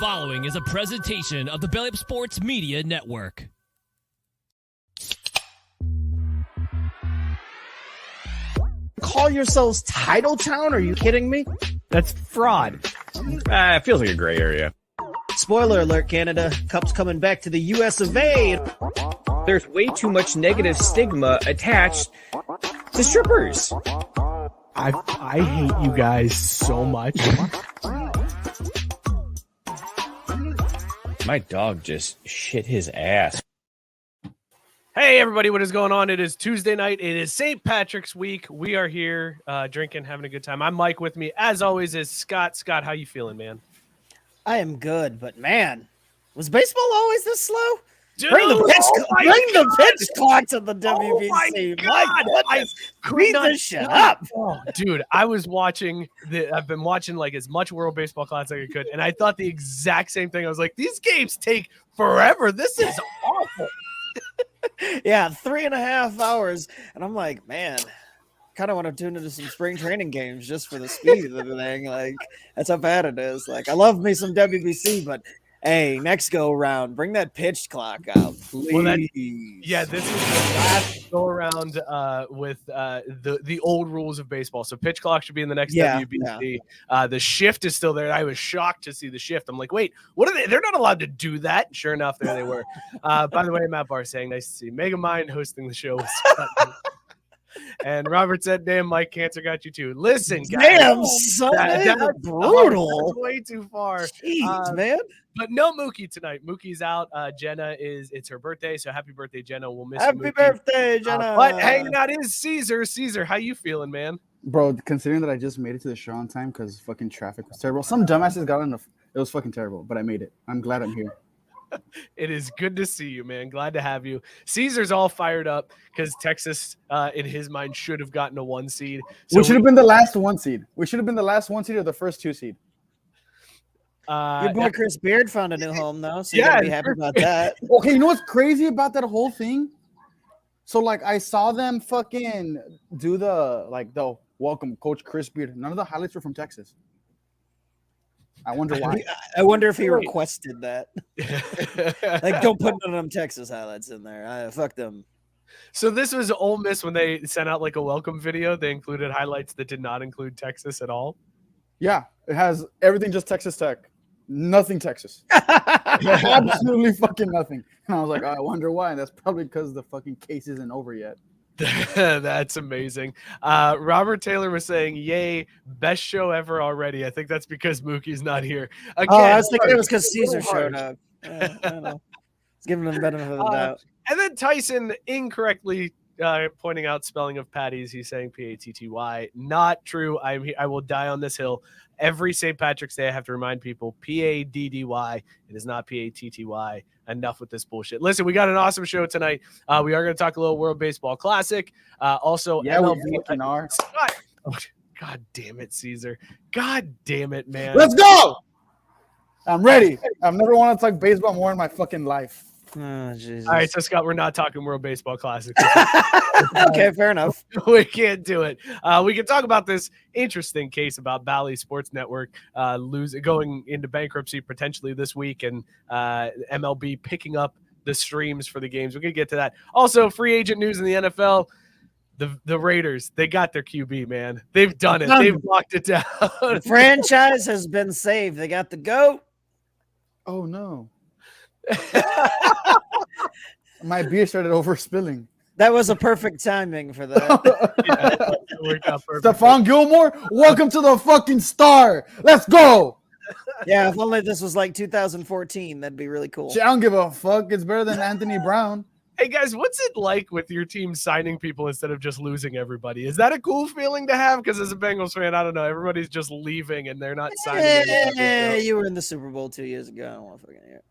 following is a presentation of the Belly Up Sports Media Network. Call yourselves Title Town? Are you kidding me? That's fraud. It feels like a gray area. Spoiler alert, Canada. Cup's coming back to the US of A. There's way too much negative stigma attached to strippers. I hate you guys so much. My dog just shit his ass. Hey, everybody, what is going on? It is Tuesday night. It is St. Patrick's week. We are here drinking, having a good time. I'm Mike. With me, as always, is Scott. Scott, how you feeling, man? I am good, but man, was baseball always this slow? Dude, Bring the pitch clock to the WBC. My goodness. Beat this shit up. Oh, dude, I've been watching like as much World Baseball Classic as I could, and I thought the exact same thing. I was like, these games take forever. This is awful. Yeah, 3.5 hours. And I'm like, man, kind of want to tune into some spring training games just for the speed of the thing. Like, that's how bad it is. Like, I love me some WBC, but hey, next go round, bring that pitch clock out, please. Well, this is the last go around with the old rules of baseball. So pitch clock should be in the next WBC. Yeah. The shift is still there. I was shocked to see the shift. I'm like, wait, what are they? They're not allowed to do that. Sure enough, there they were. By the way, Matt Barr saying, nice to see Mega Mind hosting the show. And Robert said, damn, Mike, cancer got you too. Listen, guys. Damn, son, that's brutal. That's way too far. Jeez, man. But no Mookie tonight. Mookie's out. Jenna it's her birthday, so happy birthday, Jenna. We'll miss you, Happy Mookie. birthday, Jenna. But hanging out is Caesar. Caesar, how you feeling, man? Bro, considering that I just made it to the show on time because fucking traffic was terrible. Some dumbasses got in it was fucking terrible, but I made it. I'm glad I'm here. It is good to see you, man. Glad to have you. Caesar's all fired up because Texas, in his mind, should have gotten a 1 seed. So we should have been the last 1 seed. We should have been the last 1 seed or the first 2 seed. Your boy Chris Beard found a new home, though, so you gotta be happy about that. Okay, you know what's crazy about that whole thing? So, like, I saw them fucking do the welcome Coach Chris Beard. None of the highlights were from Texas. I wonder why. I wonder if he requested that. Like, don't put none of them Texas highlights in there. Fuck them. So this was Ole Miss when they sent out like a welcome video. They included highlights that did not include Texas at all. Yeah, it has everything just Texas Tech. Nothing Texas. Absolutely fucking nothing. And I was like, I wonder why. And that's probably because the fucking case isn't over yet. That's amazing. Robert Taylor was saying, yay, best show ever already. I think that's because Mookie's not here. Again, I was thinking it was because Caesar showed up. I don't know. It's giving him the benefit of the doubt. And then Tyson incorrectly pointing out spelling of Paddy's. He's saying P-A-T-T-Y. Not true. I will die on this hill. Every St. Patrick's Day, I have to remind people, P-A-D-D-Y. It is not P-A-T-T-Y. Enough with this bullshit. Listen, we got an awesome show tonight. We are going to talk a little World Baseball Classic. Also, MLB. We fucking are. Oh, God damn it, Caesar. God damn it, man. Let's go! I'm ready. I've never wanted to talk baseball more in my fucking life. Oh, Jesus. All right, so Scott, we're not talking World Baseball Classic. Okay, fair enough. We can't do it. We can talk about this interesting case about Bally Sports Network going into bankruptcy potentially this week, and MLB picking up the streams for the games. We're gonna get to that. Also, free agent news in the NFL. The Raiders, they got their QB, man. They've done it. They've locked it down. The franchise has been saved. They got the GOAT. Oh no. My beer started overspilling. That was a perfect timing for that. Yeah, it worked out perfect. Stephon Gilmore, welcome to the fucking Star. Let's go. Yeah, if only this was like 2014, that'd be really cool. I don't give a fuck. It's better than Anthony Brown. Hey guys, what's it like with your team signing people instead of just losing everybody? Is that a cool feeling to have? Because as a Bengals fan, I don't know. Everybody's just leaving and they're not signing anybody. Yeah, you were in the Super Bowl 2 years ago. I don't want to fucking hear it.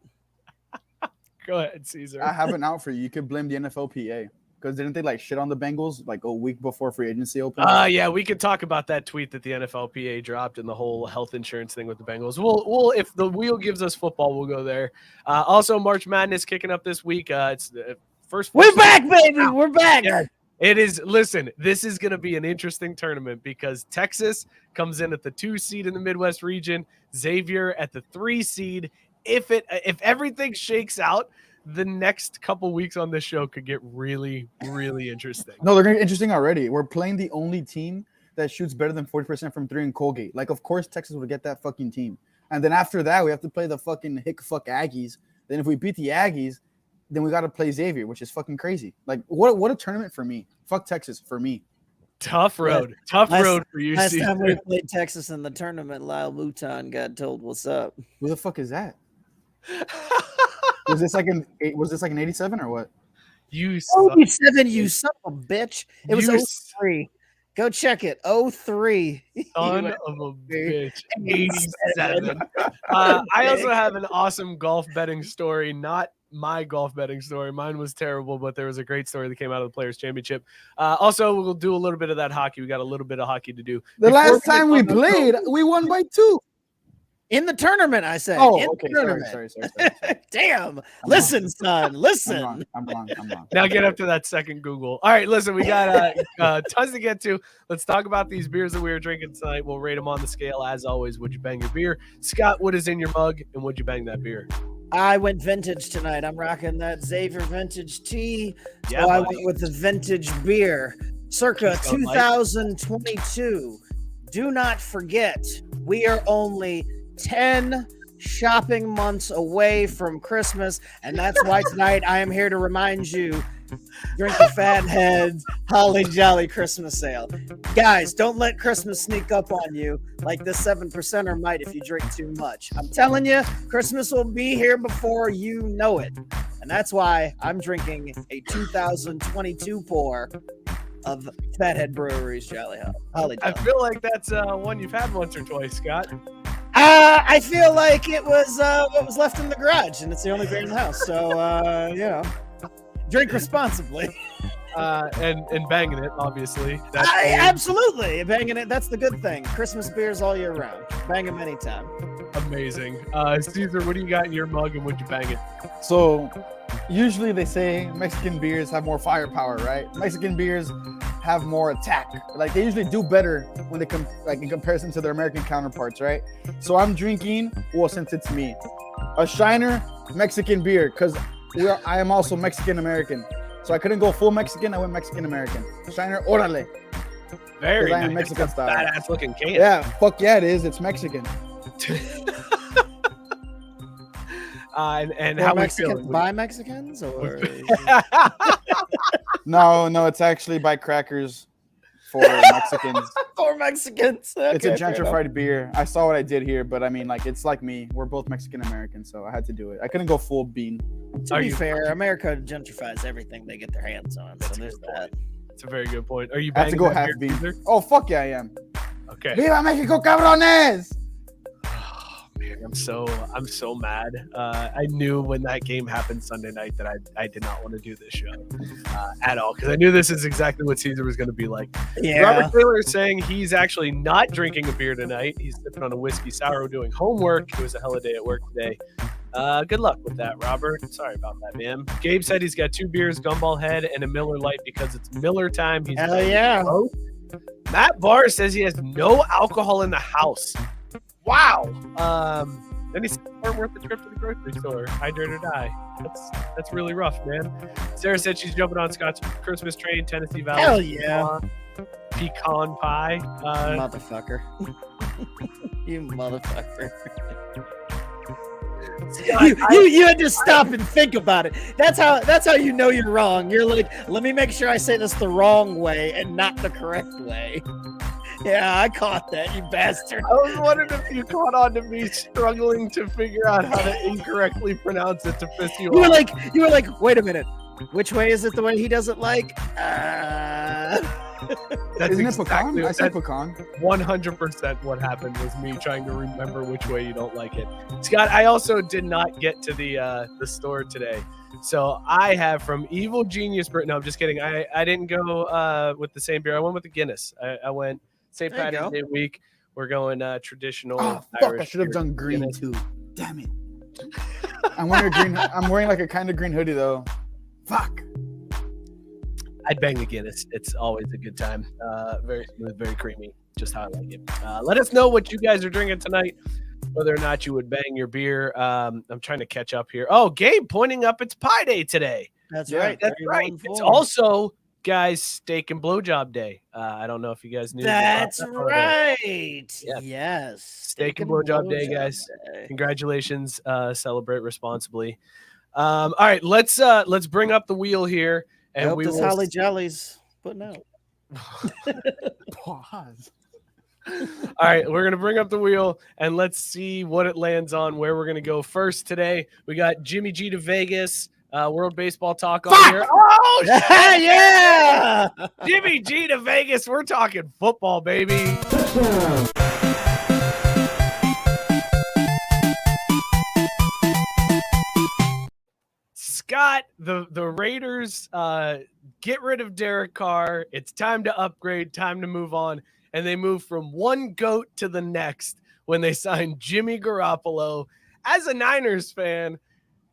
Go ahead, Caesar. I have an out for you. You could blame the NFLPA. Because didn't they shit on the Bengals like a week before free agency opened? Yeah, we could talk about that tweet that the NFLPA dropped and the whole health insurance thing with the Bengals. We'll if the wheel gives us football, we'll go there. Also, March Madness kicking up this week. It's the first. We're back, baby. We're back. Yeah. It is. Listen, this is going to be an interesting tournament because Texas comes in at the 2 seed in the Midwest region, Xavier at the 3 seed. If everything shakes out, the next couple weeks on this show could get really, really interesting. No, they're going to get interesting already. We're playing the only team that shoots better than 40% from 3 in Colgate. Like, of course, Texas would get that fucking team. And then after that, we have to play the fucking fuck Aggies. Then if we beat the Aggies, then we got to play Xavier, which is fucking crazy. Like, what a tournament for me. Fuck Texas for me. Tough road. Tough road for you. Last time we played Texas in the tournament, Lyle Mouton got told what's up. Who the fuck is that? Was this like an 87 or what? You 87, you son of a bitch. It was 03. Go check it. 03. Son of a bitch. 87. I also have an awesome golf betting story. Not my golf betting story. Mine was terrible, but there was a great story that came out of the Players' Championship. Also, we'll do a little bit of that hockey. We got a little bit of hockey to do. The last time we played, we won by 2. In the tournament, I said. Oh, in okay. The tournament. Sorry. Damn. Listen, son. Listen. I'm wrong. Now get up to that second Google. All right, listen, we got tons to get to. Let's talk about these beers that we were drinking tonight. We'll rate them on the scale. As always, would you bang your beer? Scott, what is in your mug, and would you bang that beer? I went vintage tonight. I'm rocking that Xavier vintage tea. So Yeah, I buddy. went with the vintage beer, circa 2022. Do not forget, we are only 10 shopping months away from Christmas, and that's why tonight I am here to remind you, drink the Fatheads Holly Jolly Christmas sale. Guys, don't let Christmas sneak up on you like this 7%er might if you drink too much. I'm telling you, Christmas will be here before you know it. And that's why I'm drinking a 2022 pour of Fathead Brewery's Jolly Holly Jolly. I feel like that's one you've had once or twice, Scott. I feel like it was what was left in the garage, and it's the only beer in the house. So, drink responsibly. And banging it, obviously. Absolutely. Banging it. That's the good thing. Christmas beers all year round. Bang them anytime. Amazing. Caesar, what do you got in your mug, and would you bang it? So usually they say Mexican beers have more firepower, right? Mexican beers have more attack. Like they usually do better when they come like in comparison to their American counterparts, right? So I'm drinking, well, since it's me, a Shiner Mexican beer because I am also Mexican American. So I couldn't go full Mexican. I went Mexican American. Shiner, órale. Very I am nice. Mexican style. Badass looking can. Yeah, fuck yeah, it is. It's Mexican. And Or how we Mexicans feeling? by Mexicans? Or No, it's actually by Crackers for Mexicans. for Mexicans. Okay, It's a fair enough. gentrified beer. I saw what I did here, but I mean, like, it's like me. We're both Mexican American, so I had to do it. I couldn't go full bean. To Are be you- fair, America gentrifies everything they get their hands on. So there's that. That's a very good point. Are you I have to banging go that half beer, bean. Caesar? Oh, fuck yeah, I am. Okay. Viva Mexico, cabrones! Oh, man, I'm so mad. I knew when that game happened Sunday night that I did not want to do this show at all because I knew this is exactly what Caesar was going to be like. Yeah. Robert Taylor is saying he's actually not drinking a beer tonight. He's sipping on a whiskey sour doing homework. It was a hell of a day at work today. Good luck with that, Robert. Sorry about that, man. Gabe said he's got 2 beers, Gumball Head, and a Miller Lite because it's Miller time. He's Hell yeah. both. Matt Barr says he has no alcohol in the house. Wow. Then he said weren't worth the trip to the grocery store. Hydrate or die. That's really rough, man. Sarah said she's jumping on Scott's Christmas train, Tennessee Valley. Hell yeah. Pecan pie. Motherfucker. You motherfucker. Scott, You had to stop and think about it. That's how you know you're wrong. You're like, let me make sure I say this the wrong way and not the correct way. Yeah, I caught that, you bastard. I was wondering if you caught on to me struggling to figure out how to incorrectly pronounce it to piss you You off. were like, wait a minute. Which way is it the way he doesn't like? That's Isn't it pecan? exactly I said that's pecan. 100% what happened was me trying to remember which way you don't like it. Scott, I also did not get to the store today. So I have from Evil Genius Brew. No, I'm just kidding. I didn't go with the same beer. I went with the Guinness. I went St. There you Patty's go. Day week. We're going traditional Oh, fuck, Irish I should have beer. done green Guinness. too. Damn it. I'm wearing like a kind of green hoodie though. Fuck. I'd bang the Guinness. It's always a good time. Very smooth, very creamy, just how I like it. Let us know what you guys are drinking tonight, whether or not you would bang your beer. I'm trying to catch up here. Oh, Gabe pointing up, it's Pie Day today. That's Yeah, right. That's right. It's also, guys, steak and blowjob day. I don't know if you guys knew. That's right. Yeah. Yes. Steak and blowjob day, guys. Congratulations. Celebrate responsibly. All right, let's bring up the wheel here, I and hope we this will. Holly Jolly's putting out. Pause. All right, we're gonna bring up the wheel and let's see what it lands on. Where we're gonna go first today? We got Jimmy G to Vegas. World Baseball Talk on here. Oh, Yeah. Jimmy G to Vegas. We're talking football, baby. Scott, the Raiders get rid of Derek Carr. It's time to upgrade, time to move on. And they move from one GOAT to the next when they signed Jimmy Garoppolo. As a Niners fan,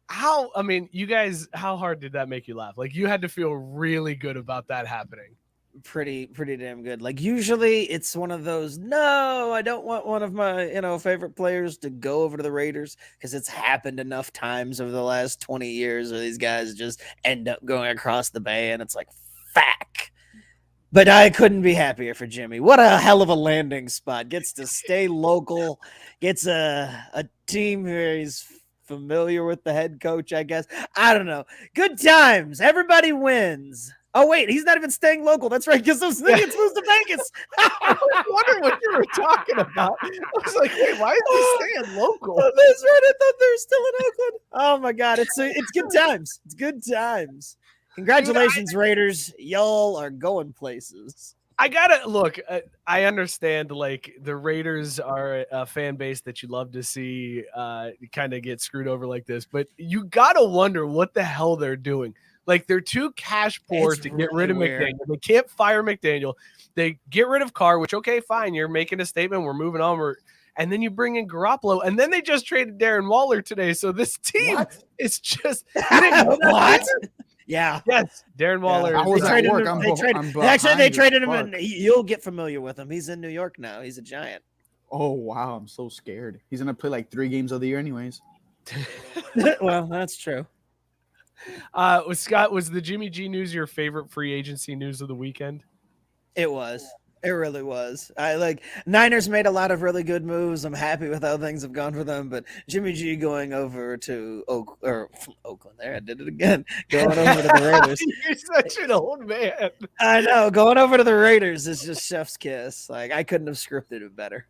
how hard did that make you laugh? Like, you had to feel really good about that happening. Pretty damn good. Like, usually it's one of those, no, I don't want one of my, favorite players to go over to the Raiders, because it's happened enough times over the last 20 years where these guys just end up going across the bay, and it's like, fuck. But I couldn't be happier for Jimmy. What a hell of a landing spot. Gets to stay local, gets a team where he's familiar with the head coach, I guess. I don't know. Good times. Everybody wins. Oh, wait, he's not even staying local. That's right, because those Nuggets lose to Vegas. I was wondering what you were talking about. I was like, wait, why is he staying local? That's right. I thought they were still in Oakland. Oh, my God. It's good times. It's good times. Congratulations, Raiders. Y'all are going places. I gotta look. I understand, like, the Raiders are a fan base that you love to see kind of get screwed over like this, but you gotta wonder what the hell they're doing. Like, they're too cash poor to get rid of McDaniel. They can't fire McDaniel. They get rid of Carr, which, okay, fine. You're making a statement. We're moving on. And then you bring in Garoppolo, and then they just traded Darren Waller today. So this team is just What? Yeah. Yes, Darren Waller. I was at work. They traded him, and you'll get familiar with him. He's in New York now. He's a Giant. Oh, wow. I'm so scared. He's going to play like 3 games of the year anyways. Well, that's true. Scott, was the Jimmy G news your favorite free agency news of the weekend? It was. It really was. Niners made a lot of really good moves. I'm happy with how things have gone for them, but Jimmy G going over to Oakland. There, I did it again. Going over to the Raiders. You're such an old man. I know. Going over to the Raiders is just chef's kiss. Like, I couldn't have scripted it better.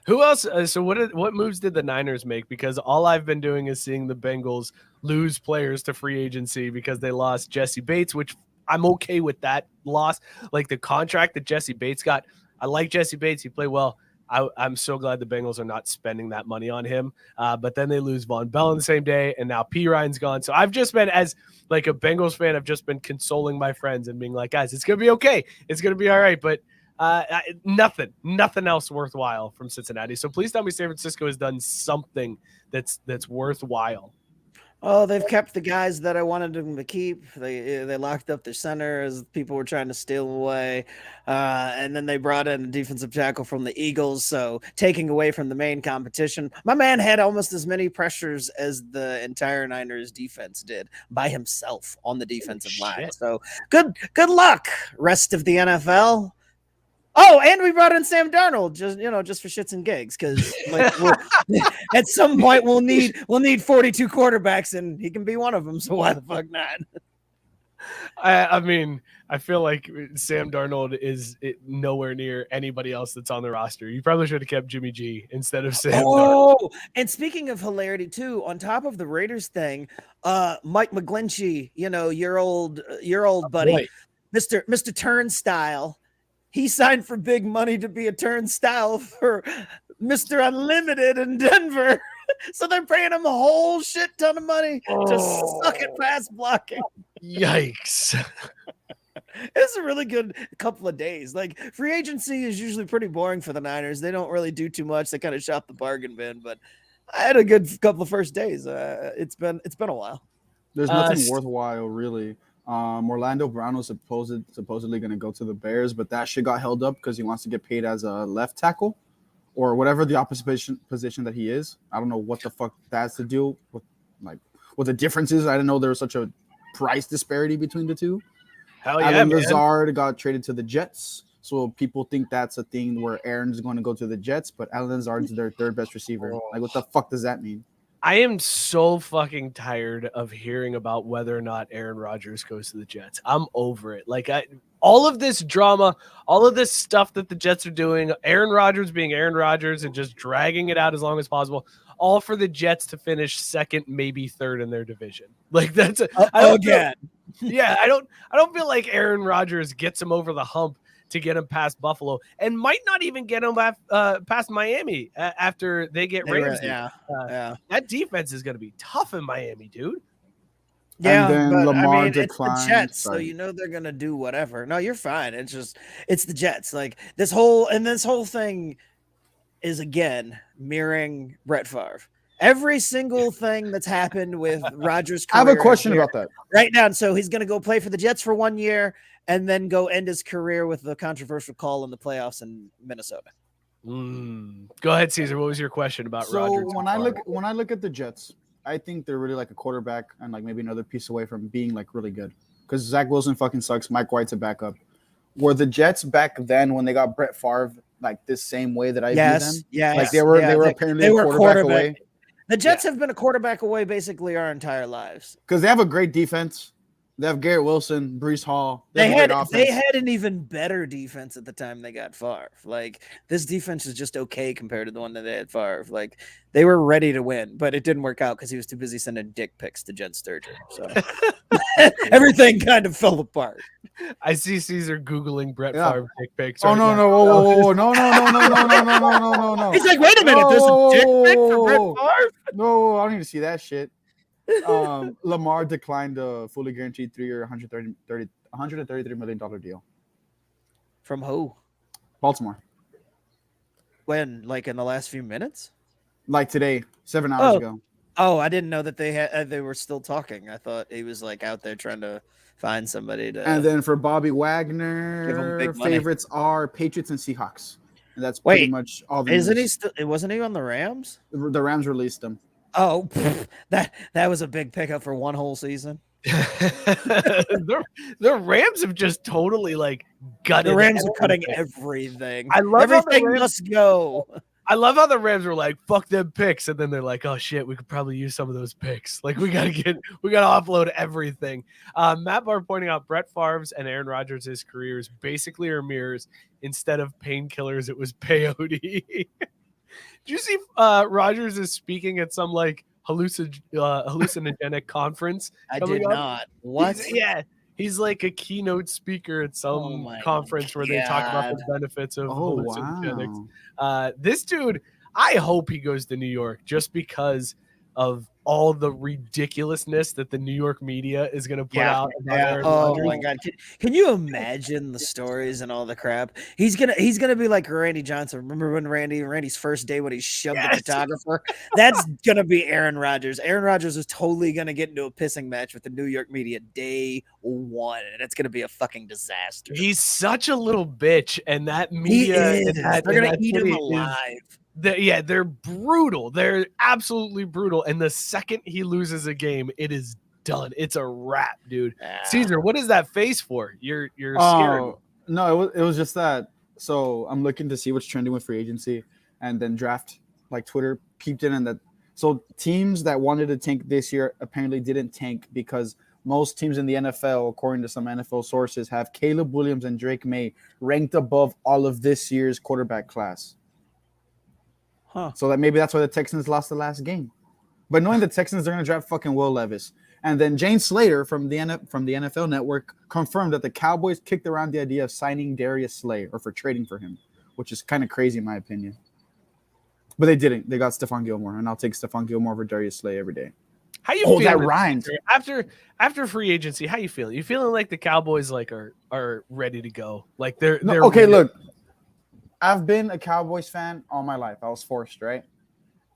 Who else? So what moves did the Niners make? Because all I've been doing is seeing the Bengals lose players to free agency because they lost Jesse Bates, which I'm okay with that loss. Like, the contract that Jesse Bates got, I like Jesse Bates. He played well. I'm so glad the Bengals are not spending that money on him. But then they lose Von Bell on the same day, and now P. Ryan's gone. So I've just been, as like a Bengals fan, I've just been consoling my friends and being like, guys, it's going to be okay. It's going to be all right. But nothing else worthwhile from Cincinnati. So please tell me San Francisco has done something that's worthwhile. Oh, they've kept the guys that I wanted them to keep. They locked up their center as people were trying to steal away. And then they brought in a defensive tackle from the Eagles, so taking away from the main competition. My man had almost as many pressures as the entire Niners defense did by himself on the defensive line. So good luck, rest of the NFL. Oh, and we brought in Sam Darnold just for shits and gigs, because at some point we'll need 42 quarterbacks, and he can be one of them. So why the fuck not? I mean, I feel like Sam Darnold is nowhere near anybody else that's on the roster. You probably should have kept Jimmy G instead of Sam Darnold. And speaking of hilarity too, on top of the Raiders thing, Mike McGlinchey, your old buddy, Mr. Turnstile. He signed for big money to be a turnstile for Mr. Unlimited in Denver. So they're paying him a whole shit ton of money to suck at pass blocking. Yikes. It's a really good couple of days. Like, free agency is usually pretty boring for the Niners. They don't really do too much. They kind of shop the bargain bin, but I had a good couple of first days. It's been a while. There's nothing worthwhile, really. Orlando Brown was supposedly going to go to the Bears, but that shit got held up because he wants to get paid as a left tackle or whatever the opposite position that he is. I don't know what the fuck that's to do with, like, what the difference is. I didn't know there was such a price disparity between the two. Hell yeah, Alan man. Lazard got traded to the Jets, so people think that's a thing where Aaron's going to go to the Jets, but Alan Lazard's their third best receiver. Like, what the fuck does that mean? I am so fucking tired of hearing about whether or not Aaron Rodgers goes to the Jets. I'm over it. Like, all of this drama, all of this stuff that the Jets are doing, Aaron Rodgers being Aaron Rodgers and just dragging it out as long as possible, all for the Jets to finish second, maybe third in their division. Like, that's I don't feel like Aaron Rodgers gets him over the hump to get him past Buffalo, and might not even get him past Miami after they get Ramsey. That defense is going to be tough in Miami, dude. Yeah, and then but Lamar I mean, declined. it's the Jets, so Sorry. you know they're gonna do whatever. No, you're fine. It's the Jets. Like this whole thing is again mirroring Brett Favre. Every single thing that's happened with Rodgers' I have a career question here, about that. right now. So he's gonna go play for the Jets for 1 year and then go end his career with the controversial call in the playoffs in Minnesota. Go ahead, Caesar. What was your question about Rodgers? So when I look at the Jets, I think they're really like a quarterback and like maybe another piece away from being like really good. Because Zach Wilson fucking sucks. Mike White's a backup. Were the Jets back then when they got Brett Favre like this same way that I view them? Yes. Like they were apparently a quarterback away. The Jets have been a quarterback away basically our entire lives. Because they have a great defense. They have Garrett Wilson, Breece Hall. They had an even better defense at the time they got Favre. Like this defense is just okay compared to the one that they had Favre. Like they were ready to win, but it didn't work out because he was too busy sending dick pics to Jen Sturgeon. So everything kind of fell apart. I see Caesar Googling Brett Favre dick pics. Oh no, no. He's like, wait a minute, there's a dick pic for Brett Favre? No, I don't need to see that shit. Lamar declined a fully guaranteed 3-year, $133 million deal. From who? Baltimore. When? Like in the last few minutes? Like today, 7 hours ago. Oh, I didn't know that they were still talking. I thought he was like out there trying to find somebody to. And then for Bobby Give him Wagner, big money. favorites are Patriots and Seahawks. And that's pretty much all the Isn't news. he still? Wasn't he on the Rams? The Rams released him. Oh, that was a big pickup for one whole season. the Rams have just totally like gutted. The Rams are cutting everything. everything. I love everything must go. I love how the Rams were like, fuck them picks. And then they're like, oh shit, we could probably use some of those picks. Like we gotta offload everything. Matt Barr pointing out Brett Favre's and Aaron Rodgers' careers basically are mirrors. Instead of painkillers, it was peyote. Did you see Rodgers is speaking at some like hallucinogenic conference? I did not. What? He's like a keynote speaker at some conference where they talk about the benefits of hallucinogenics. Wow. This dude, I hope he goes to New York just because of all the ridiculousness that the New York media is going to put out. Oh my God. Can you imagine the stories and all the crap? He's gonna be like Randy Johnson. Remember when Randy's first day when he shoved the photographer? That's gonna be Aaron Rodgers. Aaron Rodgers is totally gonna get into a pissing match with the New York media day one, and it's gonna be a fucking disaster. He's such a little bitch, and that media, they're gonna eat him alive. They're brutal. They're absolutely brutal. And the second he loses a game, it is done. It's a wrap, dude. Caesar, what is that face for? You're scared. No, it was just that. So I'm looking to see what's trending with free agency, and then draft, like Twitter peeped in, and that. So teams that wanted to tank this year apparently didn't tank because most teams in the NFL, according to some NFL sources, have Caleb Williams and Drake May ranked above all of this year's quarterback class. Huh. So that maybe that's why the Texans lost the last game. But knowing the Texans, they're going to draft fucking Will Levis. And then Jane Slater from the NFL Network confirmed that the Cowboys kicked around the idea of signing Darius Slay or for trading for him, which is kind of crazy in my opinion. But they didn't. They got Stephon Gilmore, and I'll take Stephon Gilmore over Darius Slay every day. How you feeling? That rhymes. After free agency, how you feeling? You feeling like the Cowboys like are ready to go? Like they're okay. Look, I've been a Cowboys fan all my life. I was forced, right?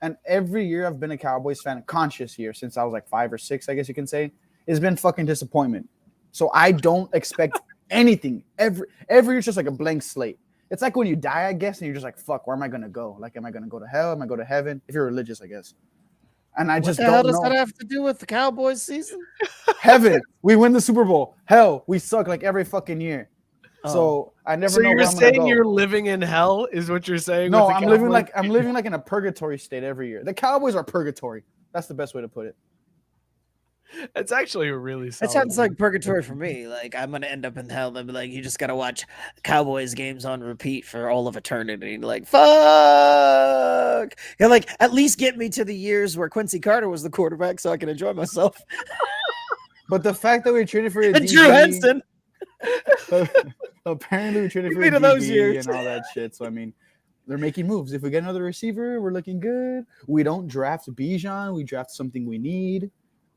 And every year I've been a Cowboys fan, conscious year since I was like 5 or 6, I guess you can say, it's been fucking disappointment. So I don't expect anything. Every year it's just like a blank slate. It's like when you die, I guess, and you're just like, fuck, where am I gonna go? Like, am I gonna go to hell? Am I go to heaven? If you're religious, I guess. And I just don't know. What the hell does that have to do with the Cowboys season? Heaven, we win the Super Bowl. Hell, we suck like every fucking year. So I never know. So you're where I'm gonna saying go. you're living in hell, is what you're saying? No, with the I'm living Cowboys? like in a purgatory state every year. The Cowboys are purgatory. That's the best way to put it. It's actually a really That solid sounds one. like purgatory for me. Like I'm gonna end up in hell and be like, you just gotta watch Cowboys games on repeat for all of eternity. Like fuck. Yeah, like at least get me to the years where Quincy Carter was the quarterback, so I can enjoy myself. But the fact that we traded for a And Drew Henson. Apparently we traded Give for me a to those DB years. and all that shit. So I mean, they're making moves. If we get another receiver, we're looking good. We don't draft Bijan. We draft something we need.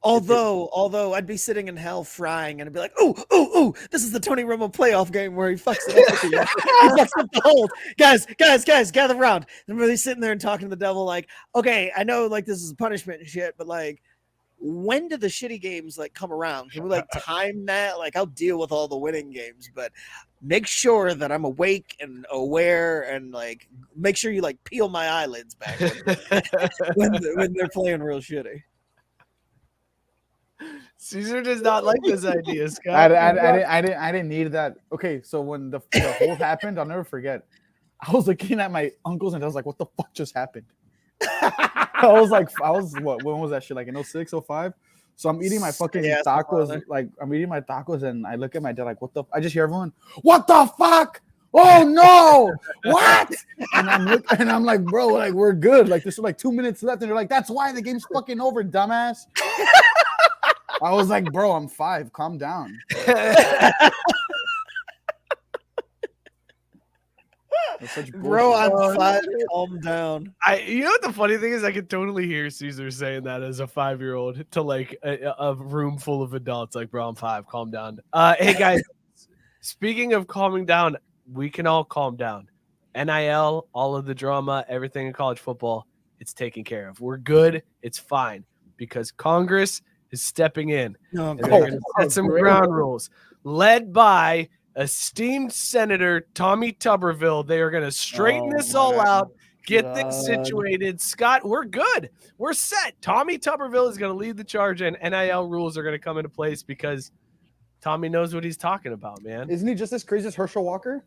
Although I'd be sitting in hell frying and I'd be like, ooh, this is the Tony Romo playoff game where he fucks it up. He fucks up the hold. Guys, gather around. And really sitting there and talking to the devil like, okay, I know like this is punishment and shit, but like, when do the shitty games like come around? Can we like time that? Like I'll deal with all the winning games, but make sure that I'm awake and aware and like make sure you like peel my eyelids back when they're playing real shitty. Caesar does not like this idea, Scott. I didn't need that. Okay, so when the hold happened, I'll never forget. I was looking at my uncles and I was like, what the fuck just happened? I was what? When was that shit? Like in 06, 05? So I'm eating my fucking tacos. Like I'm eating my tacos and I look at my dad like, what the? I just hear everyone, what the fuck? Oh no! What? And I'm like, bro, like we're good. Like there's like 2 minutes left, and they're like, that's why the game's fucking over, dumbass. I was like, bro, I'm 5. Calm down. Bro, I'm 5. Calm down. You know what the funny thing is? I could totally hear Caesar saying that as a 5-year-old to like a room full of adults. Like, bro, I'm 5. Calm down. Hey guys, speaking of calming down, we can all calm down. NIL, all of the drama, everything in college football, it's taken care of. We're good. It's fine because Congress is stepping in. Oh, They're going to set some ground rules led by esteemed Senator Tommy Tuberville. They are going to straighten this all out, get things situated. Scott, we're good. We're set. Tommy Tuberville is going to lead the charge, and NIL rules are going to come into place because Tommy knows what he's talking about, man. Isn't he just as crazy as Herschel Walker?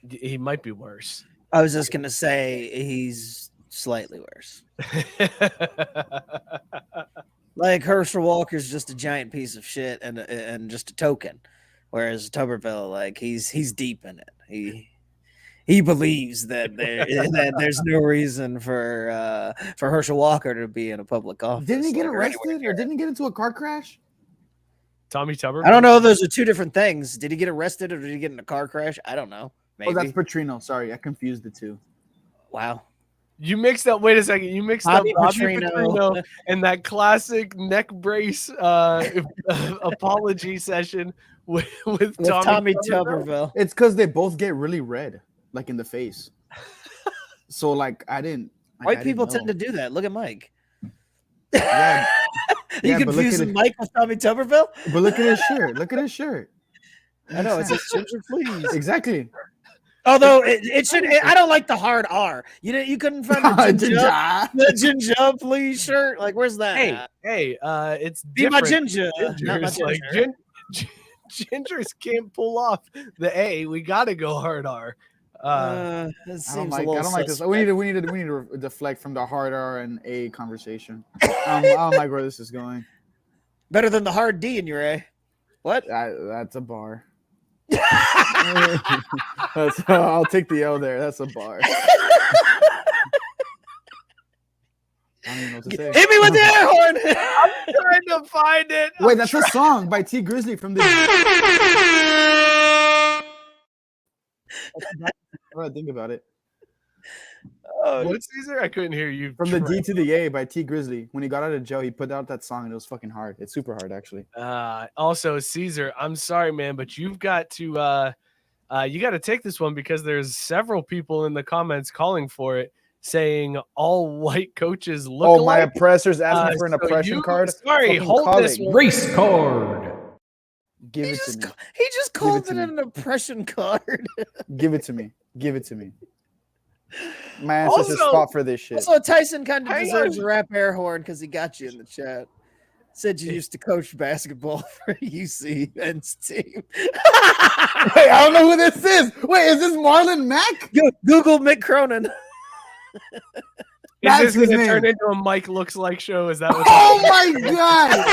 He might be worse. I was just gonna say he's slightly worse. Like Herschel Walker's just a giant piece of shit and just a token, whereas Tuberville, like he's deep in it. He believes that there's no reason for Herschel Walker to be in a public office. Didn't he get arrested or didn't he get into a car crash? Tommy Tuberville? I don't know. Those are two different things. Did he get arrested or did he get in a car crash? I don't know. Maybe. Oh, that's Pitino. Sorry, I confused the two. Wow. You mixed up. Wait a second. You mixed up Bobby Petrino. Petrino and that classic neck brace apology session with Tommy Tuberville. It's because they both get really red, like in the face. So, like, I didn't. White people tend to do that. Look at Mike. Yeah. You confusing Mike with Tommy Tuberville? But look at his shirt. Look at his shirt. I know it's a ginger, please. Exactly. Although it should, I don't like the hard R. You couldn't find the ginger, please shirt. Like, where's that? Hey, it's be my ginger. Not my Gingers, like, gingers can't pull off the A. We gotta go hard R. I don't like this. We need to deflect from the hard R and A conversation. I don't like where this is going. Better than the hard D in your A. What? That's a bar. I'll take the L there. That's a bar. I don't even know what to say. Hit me with the air horn. I'm trying to find it. Wait, that's a song by T Grizzly from the. Think about it. What, Caesar? I couldn't hear you. From the D to the A by T Grizzly. When he got out of jail, he put out that song and it was fucking hard. It's super hard, actually. Also, Caesar, I'm sorry, man, but you've got to take this one because there's several people in the comments calling for it, saying all white coaches look alike. My oppressor's asking for an oppression card. Sorry, hold this one. Race card. Give it to me. He just called to it me. an impression card. Give it to me. Give it to me. My ancestors Also- fought for this shit. Also, Tyson kind of Hang deserves on. a rap air horn because he got you in the chat. Said you used to coach basketball for UC men's team. Wait, I don't know who this is. Wait, is this Marlon Mack? Google Mick Cronin. Is That's this his going to name. turn into a Mike Looks Like show? Is that what? Oh my god!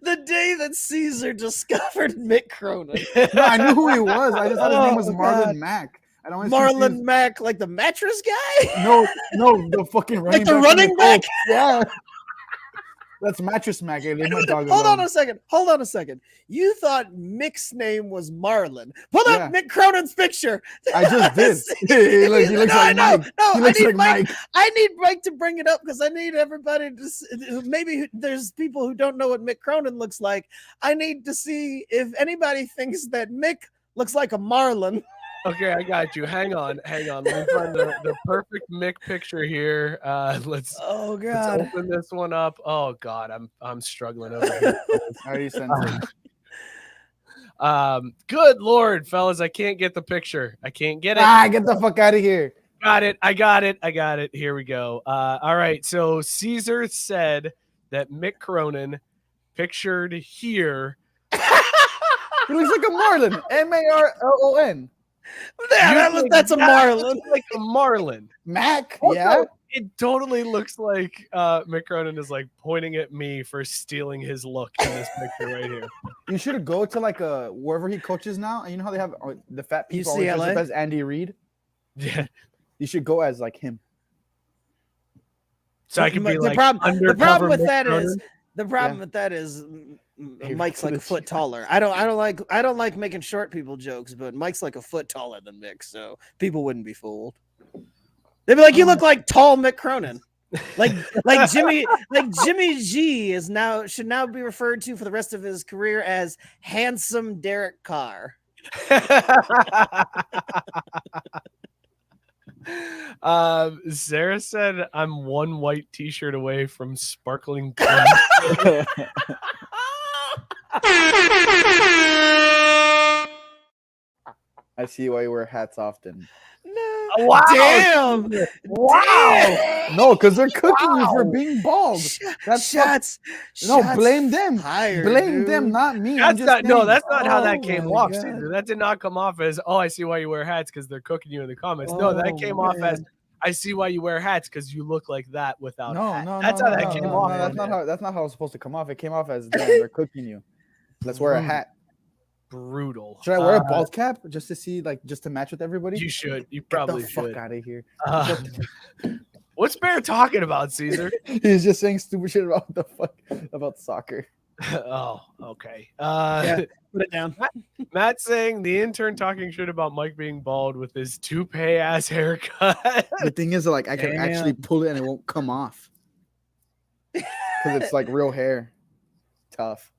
The day that Caesar discovered Mick Cronin. No, I knew who he was. I just thought his name was Oh, Marlon God. Mack. I don't Marlon Mack, like the mattress guy? No, the fucking running Like the back. running back? Yeah. That's Mattress Mack. Hey, leave my dog Hold alone. on a second. Hold on a second. You thought Mick's name was Marlon. Pull up Yeah. Mick Cronin's picture. I just did. he looks No, like no, Mike. no, He I looks need like Mike. Mike. I need Mike to bring it up because I need everybody to maybe there's people who don't know what Mick Cronin looks like. I need to see if anybody thinks that Mick looks like a Marlin. Okay, I got you. Hang on. Let me find the perfect Mick picture here. Let's Oh let's God. open this one up. Oh God, I'm struggling over here. I already sent it. Good Lord, fellas, I can't get the picture. I can't get it. Get the fuck out of here. Got it. I got it. Here we go. All right. So Caesar said that Mick Cronin, pictured here. He looks like a Marlin. Marlon. That's a Marlin. Like a Marlin. Mac. Also, Yeah. It totally looks like Mick Cronin is like pointing at me for stealing his look in this picture right here. You should go to like wherever he coaches now. And you know how they have the fat people always dress UCLA? up as Andy Reid? Yeah. You should go as like him. So I can be the like problem undercover with Mick that Cronin. is the problem Yeah. with that is Here, Mike's put like a it foot here. taller. I don't like making short people jokes, but Mike's like a foot taller than Mick, so people wouldn't be fooled. They'd be like, "You look like tall Mick Cronin." Like Jimmy G should now be referred to for the rest of his career as handsome Derek Carr. Sarah said I'm one white t-shirt away from sparkling gold. I see why you wear hats often. No. Wow. Damn. Wow. No, because they're cooking you for being bald. That's Shots. No, shots blame them. fired, Blame them, dude. not me. I'm That's just not no, saying. that's not how Oh that came my off, God. Caesar. That did not come off as I see why you wear hats because they're cooking you in the comments. No, that Oh, came off as man. I see why you wear hats because you look like that without No, hat. no, That's no, how no, that no, came no, off. no, that's not how it's supposed to come off. It came off as damn, they're cooking you. Let's wear a hat. Brutal. Should I wear a bald cap just to see, like, just to match with everybody? You should. You Get probably the fuck should. out of here. What's Bear talking about, Caesar? He's just saying stupid shit about soccer. Oh, okay. Yeah, put it down. Matt saying the intern talking shit about Mike being bald with his toupee ass haircut. The thing is, like, I can actually pull it and it won't come off because it's like real hair. Tough.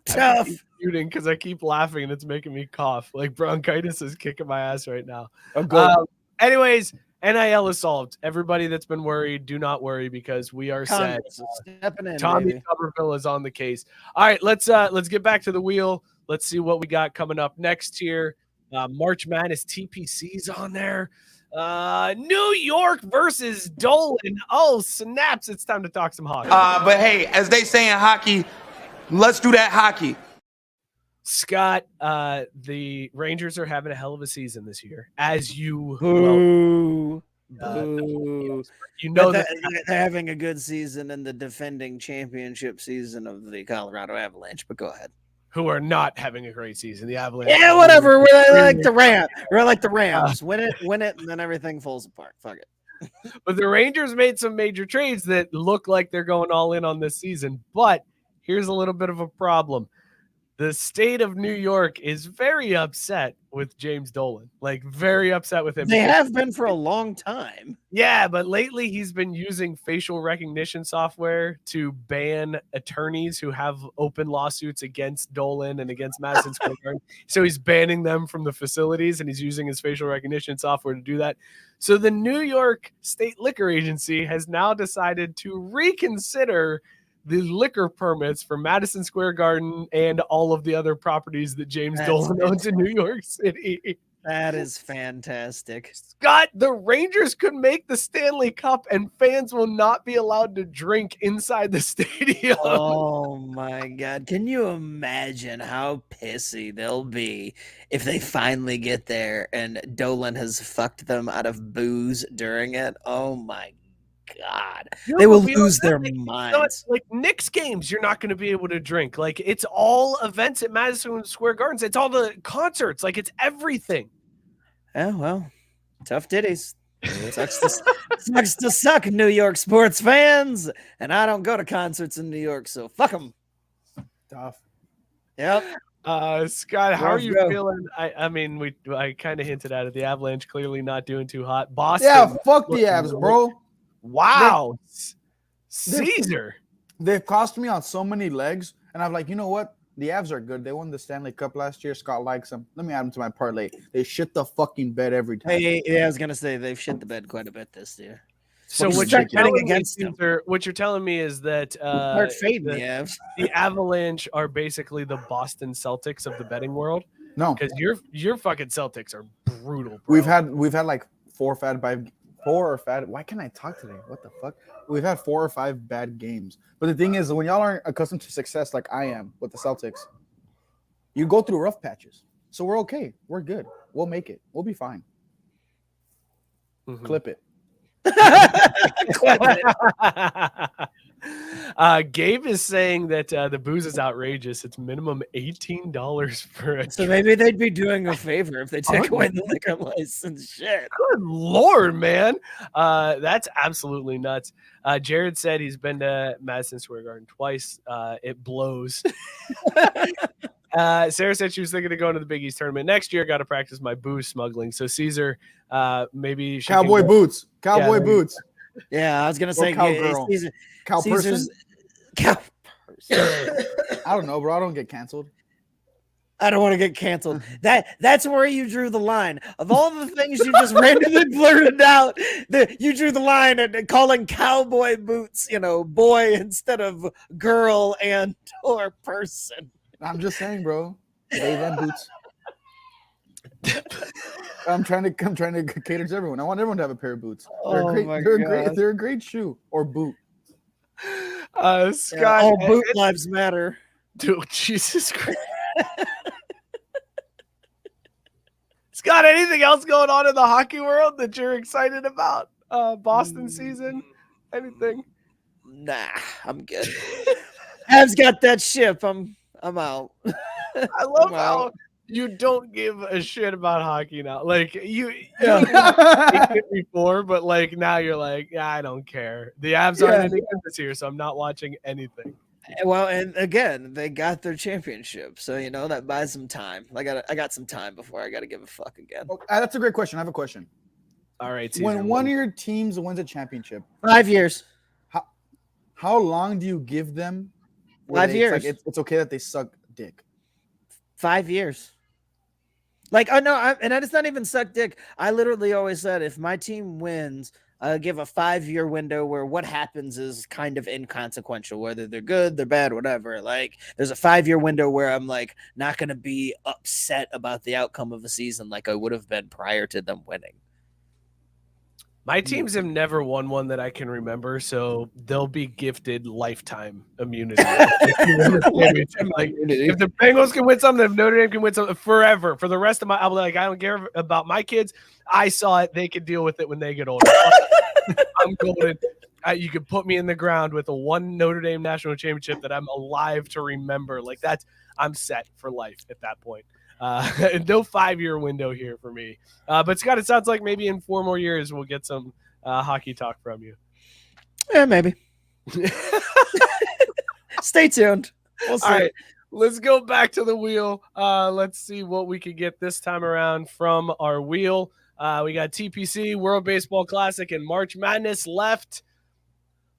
Tough. Shooting because I keep laughing and it's making me cough. Like bronchitis is kicking my ass right now. Oh, go. Anyways, NIL is solved. Everybody that's been worried, do not worry because we are set. Congress is stepping in, Tommy baby. Tuberville is on the case. All right, let's get back to the wheel. Let's see what we got coming up next here. March Madness TPC's on there. New York versus Dolan. Oh, snaps. It's time to talk some hockey. But hey, as they say in hockey, let's do that hockey. Scott, the Rangers are having a hell of a season this year. As you Boo. well, Boo. you know But that they're having a good season in the defending championship season of the Colorado Avalanche. But go ahead. who are not having a great season. The Avalanche. Yeah, whatever. We're like the Rams. We're like the Rams. Win it, and then everything falls apart. Fuck it. But the Rangers made some major trades that look like they're going all in on this season. But here's a little bit of a problem. the state of New York is very upset with James Dolan, like very upset with him. They have been for a long time. Yeah, but lately he's been using facial recognition software to ban attorneys who have open lawsuits against Dolan and against Madison Square Garden. So he's banning them from the facilities, and he's using his facial recognition software to do that. So the New York State Liquor Agency has now decided to reconsider the liquor permits for Madison Square Garden and all of the other properties that James Dolan owns in New York City. That is fantastic. Scott, the Rangers could make the Stanley Cup and fans will not be allowed to drink inside the stadium. Oh my God. Can you imagine how pissy they'll be if they finally get there and Dolan has fucked them out of booze during it? Oh my God. They will lose their minds. Like Knicks games, you're not going to be able to drink. Like it's all events at Madison Square Gardens. It's all the concerts. Like it's everything. Oh, well, tough titties. Sucks to suck, New York sports fans. And I don't go to concerts in New York, so fuck them. Tough. Yep. Scott, how are you feeling? I mean, I kind of hinted at it. The Avalanche clearly not doing too hot. Boston. Yeah, fuck the Avs, bro. Wow. Caesar. They've cost me on so many legs, and I'm like, you know what? The Avs are good. They won the Stanley Cup last year. Scott likes them. Let me add them to my parlay. They shit the fucking bed every time. Hey, yeah, I was gonna say they've shit the bed quite a bit this year. So what you're telling me is that start fading the Avs. The Avalanche are basically the Boston Celtics of the betting world. No, because your fucking Celtics are brutal. Bro. We've had like four or five. Why can't I talk today? What the fuck? We've had 4 or 5 bad games. But the thing is, when y'all aren't accustomed to success like I am with the Celtics, you go through rough patches. So we're okay. We're good. We'll make it. We'll be fine. Mm-hmm. Clip it. Gabe is saying that the booze is outrageous. It's minimum $18 for a. So maybe they'd be doing a favor if they take away the liquor license. Shit. Good Lord, man. That's absolutely nuts. Jared said he's been to Madison Square Garden twice. It blows. Sarah said she was thinking of going to the Big East tournament next year. Got to practice my booze smuggling. So Caesar, maybe she Cowboy boots. Cowboy boots. Yeah, I was gonna say cowgirl. Cow person? Cow person. I don't know, bro. I don't get canceled. I don't want to get canceled. That's where you drew the line. Of all the things you just randomly blurted out, you drew the line at calling cowboy boots, boy instead of girl and or person. I'm just saying, bro. They them boots. I'm trying to cater to everyone. I want everyone to have a pair of boots. They're a great shoe or boot. Scott, all boot lives matter. Dude, Jesus Christ. Scott, anything else going on in the hockey world that you're excited about? Boston season? Anything? Nah, I'm good. Avs got that ship. I'm out. I love how you don't give a shit about hockey now. Like you it before, but like now you're like, yeah, I don't care. The Avs aren't in this year, so I'm not watching anything. Well, and again, they got their championship, so that buys some time. I got some time before I got to give a fuck again. Oh, that's a great question. I have a question. All right, Caesar, when one of your teams wins a championship, 5 years. How long do you give them? 5 years. It's okay that they suck dick. 5 years. Like, oh no, and it's not even suck dick. I literally always said if my team wins, I'll give a 5-year window where what happens is kind of inconsequential, whether they're good, they're bad, whatever. Like, there's a 5-year window where I'm like not gonna be upset about the outcome of a season like I would have been prior to them winning. My teams have never won one that I can remember, so they'll be gifted lifetime immunity. If the Bengals can win something, if Notre Dame can win something forever, for the rest of I'm like, I don't care about my kids. I saw it. They can deal with it when they get older. I'm golden. You could put me in the ground with a one Notre Dame national championship that I'm alive to remember. Like I'm set for life at that point. No 5-year window here for me. But Scott, it sounds like maybe in 4 more years we'll get some hockey talk from you. Yeah, maybe. Stay tuned. We'll see. All right. Let's go back to the wheel. Let's see what we can get this time around from our wheel. We got TPC, World Baseball Classic, and March Madness left.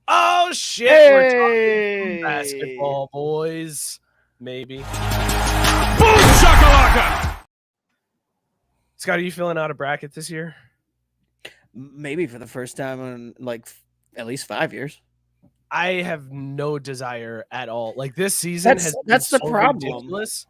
Oh, shit. We're talking basketball, boys. Maybe. Boom, shakalaka! Scott, are you filling out a bracket this year? Maybe for the first time in like at least 5 years. I have no desire at all. Like this season that's the so problem. Ridiculous.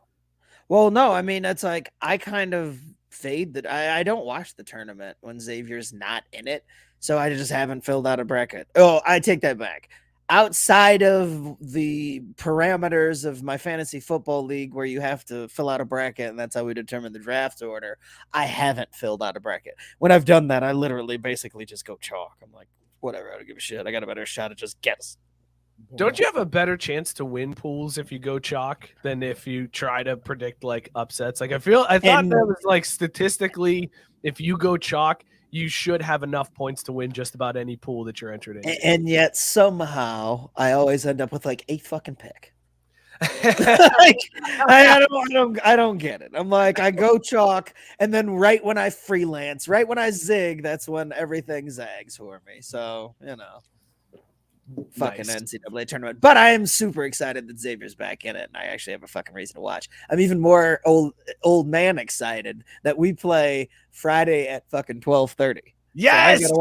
Well, no, I mean it's like I kind of fade that. I don't watch the tournament when Xavier's not in it, so I just haven't filled out a bracket. Oh, I take that back. Outside of the parameters of my fantasy football league where you have to fill out a bracket and that's how we determine the draft order, I haven't filled out a bracket. When I've done that, I literally basically just go chalk. I'm like, whatever, I don't give a shit. I got a better shot at just guess. Don't you have a better chance to win pools if you go chalk than if you try to predict like upsets? Like I thought that was like statistically, if you go chalk, you should have enough points to win just about any pool that you're entered in. And yet somehow I always end up with like a fucking pick. Like, I don't get it. I'm like, I go chalk, and then right when I freelance, right when I zig, that's when everything zags for me. So, fucking nice. NCAA tournament. But I am super excited that Xavier's back in it, and I actually have a fucking reason to watch. I'm even more old man excited that we play Friday at fucking 12:30. Yes, so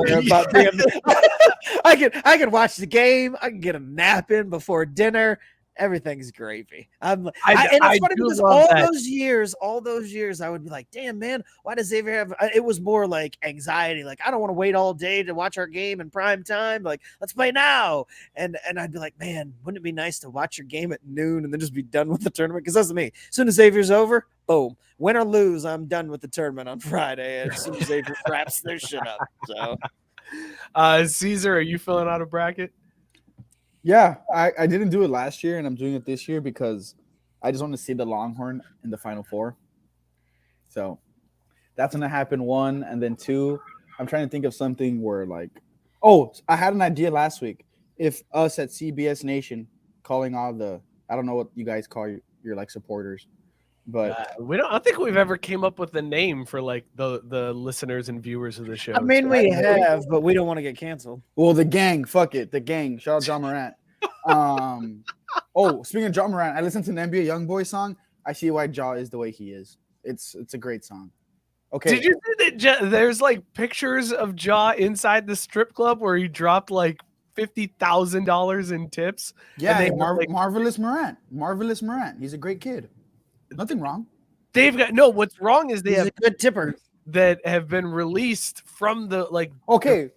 I can watch the game. I can get a nap in before dinner. Everything's gravy. And it's funny because all those years, I would be like, damn, man, why does Xavier have – it was more like anxiety. Like, I don't want to wait all day to watch our game in prime time. Like, let's play now. And I'd be like, man, wouldn't it be nice to watch your game at noon and then just be done with the tournament? Because that's me. As soon as Xavier's over, boom. Win or lose, I'm done with the tournament on Friday as soon as Xavier wraps their shit up. So, Caesar, are you filling out a bracket? Yeah, I didn't do it last year, and I'm doing it this year because I just want to see the Longhorn in the Final Four. So that's going to happen, 1. And then 2, I'm trying to think of something where like – I had an idea last week. If us at CBS Nation calling all the – I don't know what you guys call your like supporters. But I don't think we've ever came up with a name for like the listeners and viewers of the show. I mean, we have, but we don't want to get canceled. Well, the gang, fuck it, the gang. Shout out John Morant. Speaking of John Morant, I listened to an NBA YoungBoy song. I see why Ja is the way he is. It's a great song. Okay. Did you see that there's like pictures of Ja inside the strip club where he dropped like $50,000 in tips? Yeah, Marvelous Morant. He's a great kid. Nothing wrong. They've got what's wrong is He's have a good tipper that have been released from the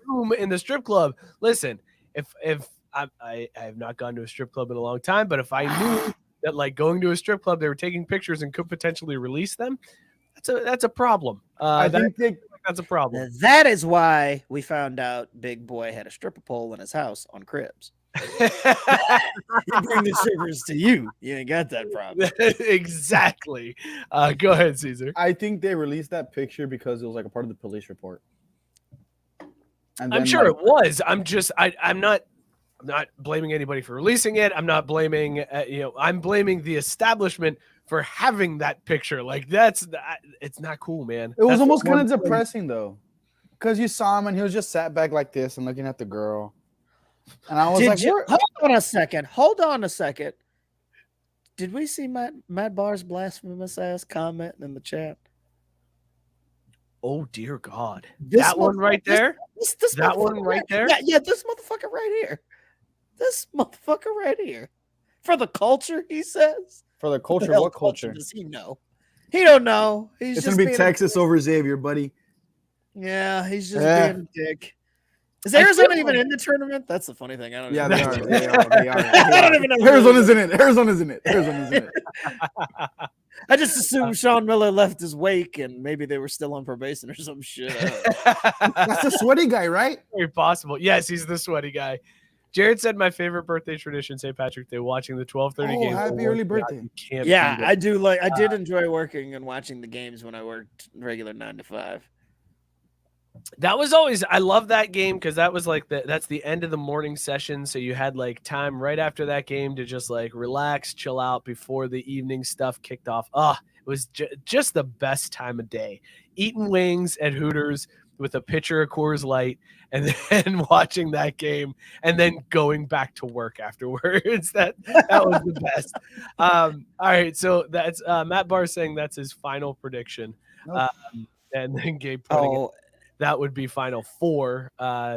room in the strip club. Listen, if I have not gone to a strip club in a long time, but if I knew that like going to a strip club, they were taking pictures and could potentially release them, that's a problem. That's a problem. That is why we found out Big Boy had a stripper pole in his house on Cribs. You bring the strippers to you. You ain't got that problem. Exactly. Go ahead, Caesar. I think they released that picture because it was like a part of the police report. And I'm sure it was. I'm not blaming anybody for releasing it. I'm not blaming I'm blaming the establishment for having that picture. Like it's not cool, man. It was almost kind of depressing though, because you saw him and he was just sat back like this and looking at the girl. And I was hold on a second. Did we see Matt Barr's blasphemous ass comment in the chat? Oh dear God. That one right there? That one right there? Yeah, this motherfucker right here. This motherfucker right here. For the culture, he says. For the culture, what culture? Does he know? He don't know. It's gonna be Texas over Xavier, buddy. Yeah, he's just being a dick. Is Arizona even in the tournament? That's the funny thing. I don't know. Yeah, they are. I don't even know. Arizona's in it. I just assumed Sean Miller left his wake and maybe they were still on probation or some shit. That's the sweaty guy, right? Very possible. Yes, he's the sweaty guy. Jared said my favorite birthday tradition, St. Patrick's Day, watching the 12:30 game. Happy early birthday. Yeah, I do I did enjoy working and watching the games when I worked regular 9 to 5. That was always, I love that game because that was like that's the end of the morning session. So you had like time right after that game to just like relax, chill out before the evening stuff kicked off. It was just the best time of day. Eating wings at Hooters with a pitcher of Coors Light and then watching that game and then going back to work afterwards. That was the best. All right. So that's Matt Barr saying that's his final prediction. Nope. And then Gabe putting it. That would be final 4.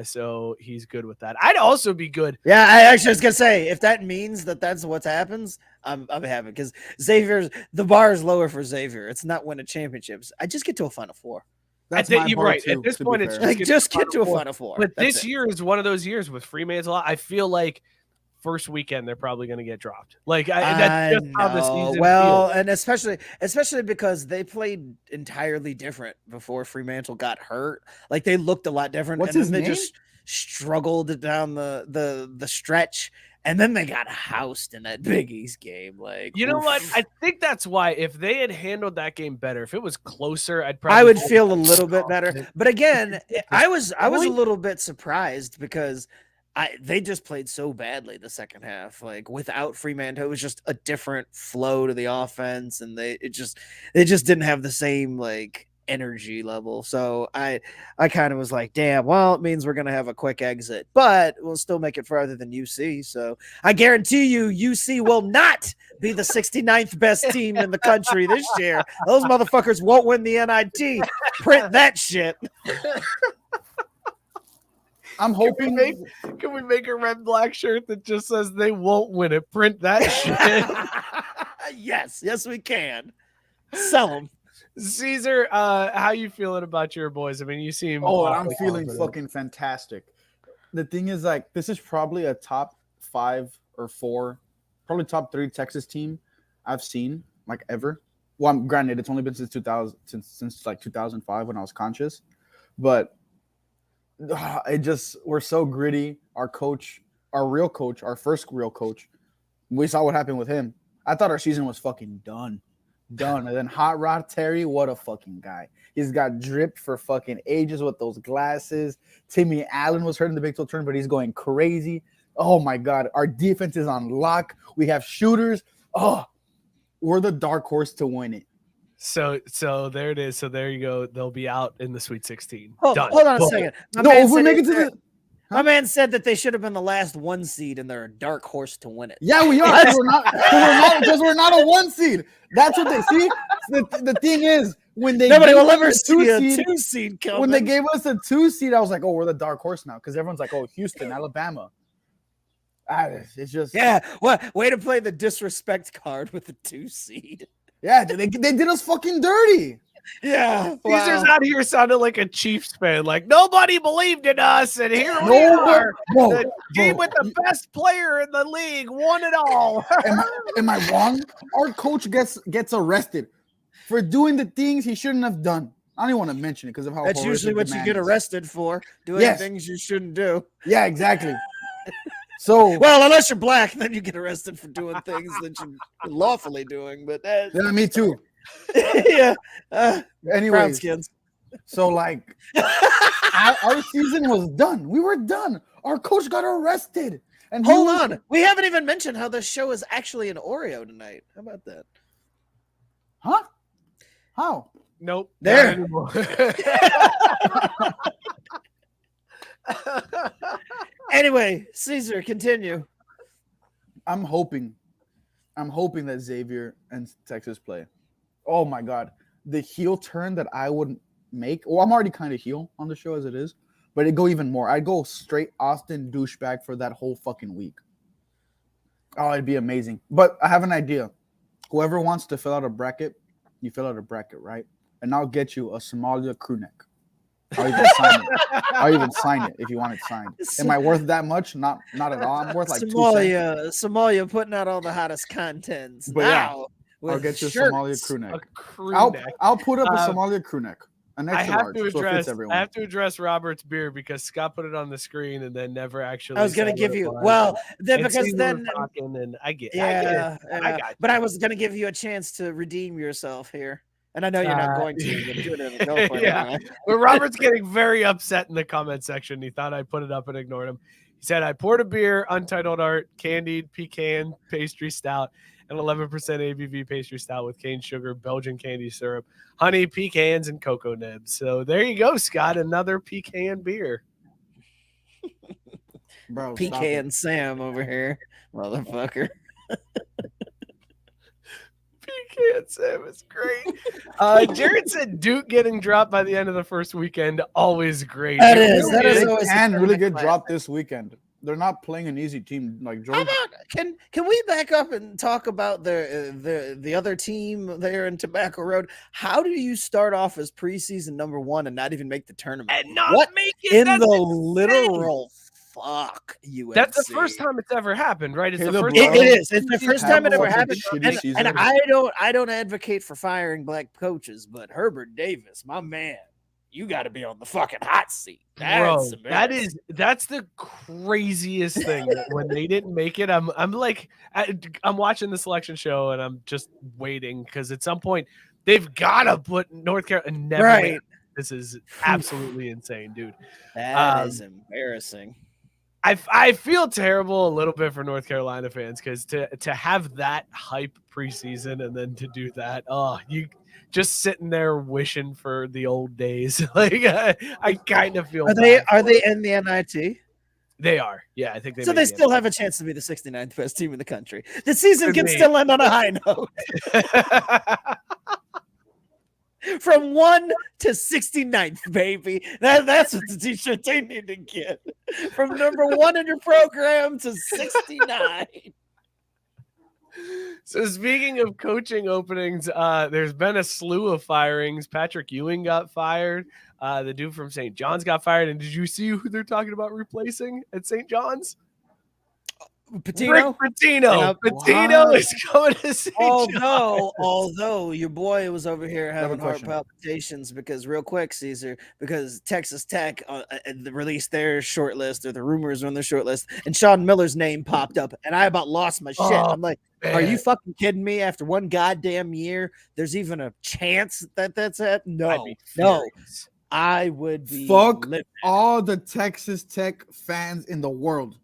So he's good with that. I'd also be good. Yeah, I actually was gonna say if that means that's what happens, I'm happy because the bar is lower for Xavier. It's not winning championships. I just get to a Final Four. That's you're bar right. too, At this to point, be it's fair. just Get to a Final Four. But That's this it. year is one of those years with Fremantle. I feel like first weekend they're probably going to get dropped. Like that's just how the season well, feels. and especially because they played entirely different before Fremantle got hurt. Like they looked a lot different. What's and his then name? They just struggled down the stretch, and then they got housed in that Big East game. Like You know oof. what? I think that's why if they had handled that game better, if it was closer, I'd probably I would feel a little bit better. But again, I was a Point? little bit surprised because they just played so badly the second half. Like without Fremantle, it was just a different flow to the offense, and they just didn't have the same like energy level. So I kind of was like, damn, well, it means we're gonna have a quick exit, but we'll still make it farther than UC. So I guarantee you UC will not be the 69th best team in the country this year. Those motherfuckers won't win the NIT. Print that shit. I'm hoping. Can we make a red black shirt that just says they won't win it? Print that shit. Yes, we can. Sell them. Caesar, how you feeling about your boys? I mean, you seem Oh, I'm awfully feeling confident. fucking fantastic. The thing is, like, this is probably a top 5 or 4, probably top 3 Texas team I've seen like ever. Well, granted, it's only been since 2000, since like 2005 when I was conscious, but we're so gritty. Our coach, our real coach, our first real coach, we saw what happened with him. I thought our season was fucking done. And then Hot Rod Terry, what a fucking guy. He's got dripped for fucking ages with those glasses. Timmy Allen was hurt in the Big 12 tournament, but he's going crazy. Oh my God. Our defense is on lock. We have shooters. Oh, we're the dark horse to win it. So there it is. So there you go. They'll be out in the Sweet 16. Hold Done. on a Boom. second. My Man said that they should have been the last 1 seed and they're a dark horse to win it. Yeah, we are. Because we're not a 1 seed. That's what they see. The thing is, when they Nobody will gave ever us see a seed, 2 seed coming. when they gave us a 2 seed, I was like, oh, we're the dark horse now. Because everyone's like, oh, Houston, Alabama. It's just way to play the disrespect card with the 2 seed. Yeah, they did us fucking dirty. Yeah, Caesar's out here sounding like a Chiefs fan. Like nobody believed in us, and here we No, are. bro, The team with the best player in the league won it all. Am I wrong? Our coach gets arrested for doing the things he shouldn't have done. I don't even want to mention it because of how That's usually what horrific the you man get is. arrested for, doing Yes. things you shouldn't do. Yeah, exactly. So Well, unless you're black, then you get arrested for doing things that you're lawfully doing. But yeah, me too. yeah, brown Anyways, skins. so like our season was done. We were done. Our coach got arrested. And Hold on, we haven't even mentioned how this show is actually an Oreo tonight. How about that? Huh? How? Nope. There. Not anymore. Anyway, Caesar, continue. I'm hoping that Xavier and Texas play. Oh my God. The heel turn that I would make. Well, I'm already kind of heel on the show as it is, but it'd go even more. I'd go straight Austin douchebag for that whole fucking week. Oh, it'd be amazing. But I have an idea. Whoever wants to fill out a bracket, you fill out a bracket, right? And I'll get you a Somalia crew neck. I'll even sign it. I'll even sign it if you want it signed. Am I worth that much? Not at all. I'm worth like 2 cents. Somalia putting out all the hottest contents. But yeah, now I'll with get you a shirts. Somalia crew neck. A crew I'll neck. I'll put up a Somalia crew neck. An I extra have large, to so it address. fits everyone. I have to address Robert's beer because Scott put it on the screen and then never actually. I was gonna said give what it you was. then And because Caesar then was talking and I get. yeah, I got. but I was gonna give you a chance to redeem yourself here. And I know you're not going to, but do it go for it anyway. Well, Robert's getting very upset in the comment section. He thought I put it up and ignored him. He said, I poured a beer, Untitled Art, candied pecan pastry stout, and 11% ABV pastry stout with cane sugar, Belgian candy syrup, honey, pecans, and cocoa nibs. So there you go, Scott. Another pecan beer. Bro, Pecan Sam over here, motherfucker. Pecan Sam is great. Jared said Duke getting dropped by the end of the first weekend, always great. That is always and really good class. drop this weekend. They're not playing an easy team like How Georgia. about, can we back up and talk about the other team there in Tobacco Road? How do you start off as preseason number 1 and not even make the tournament? And not What make it in that's the insane. literal fuck UNC? That's the first time it's ever happened, right? It's the Caleb first Love. time. It is. It's the first time it ever Have happened. a shitty season. And I don't advocate for firing black coaches, but Herbert Davis, my man, you got to be on the fucking hot seat. Bro, That's that's the craziest thing. That when they didn't make it, I'm watching the selection show and I'm just waiting because at some point they've got to put North Carolina. Never Right. made it. This is absolutely insane, dude. That is embarrassing. I feel terrible a little bit for North Carolina fans because to have that hype preseason and then to do that, you just sitting there wishing for the old days. Like I kind of feel. Are they in the NIT? They are. Yeah, I think they. So made they it. still have a chance to be the 69th best team in the country. The season Could can be. still end on a high note. From 1 to 69th, baby. That's what the t-shirt they need to get. From number 1 in your program to 69. So speaking of coaching openings, there's been a slew of firings. Patrick Ewing got fired. The dude from St. John's got fired. And did you see who they're talking about replacing at St. John's? Pitino? Rick Pitino. Yeah, Pitino what? is going to St. John's. Although your boy was over here having heart question. palpitations because real quick, Caesar, because Texas Tech released their short list or the rumors on their short list, and Sean Miller's name popped up, and I about lost my shit. Oh, I'm like, are you fucking kidding me? After one goddamn year, there's even a chance that that's it? I'd No, be no, furious. I would be Fuck livid. all the Texas Tech fans in the world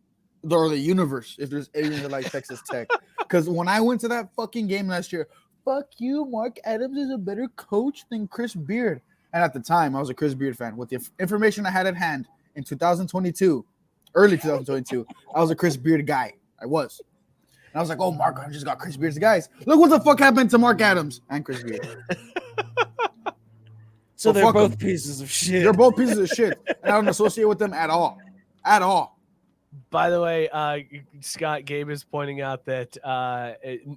or the universe if there's aliens that like Texas Tech. Because when I went to that fucking game last year, fuck you, Mark Adams is a better coach than Chris Beard. And at the time, I was a Chris Beard fan. With the information I had at hand in 2022, early 2022, I was a Chris Beard guy. I was. And I was like, oh, Mark Adams just got Chris Beard's guys. Look what the fuck happened to Mark Adams and Chris Beard. So Well, they're fuck both 'em. pieces of shit. They're both pieces of shit. And I don't associate with them at all. At all. By the way, Scott Gabe is pointing out that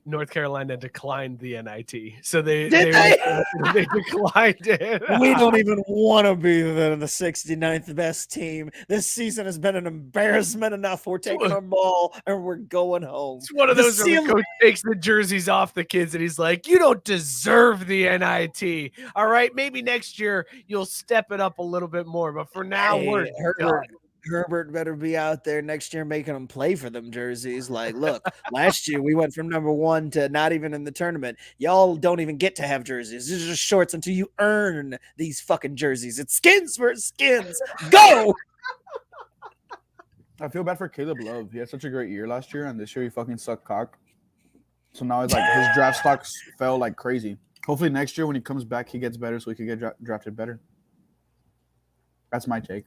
North Carolina declined the NIT, so they declined it. We don't even want to be the 69th best team. This season has been an embarrassment enough. We're taking our ball and we're going home. It's one of The those where the ceiling- coach takes the jerseys off the kids and he's like, you don't deserve the NIT. All right, maybe next year you'll step it up a little bit more, but for now we're done. Herbert better be out there next year making them play for them jerseys. Like, look, last year we went from number 1 to not even in the tournament. Y'all don't even get to have jerseys. These are just shorts until you earn these fucking jerseys. It's skins for skins. Go! I feel bad for Caleb Love. He had such a great year last year, and this year he fucking sucked cock. So now it's like his draft stocks fell like crazy. Hopefully next year when he comes back, he gets better so he can get drafted better. That's my take.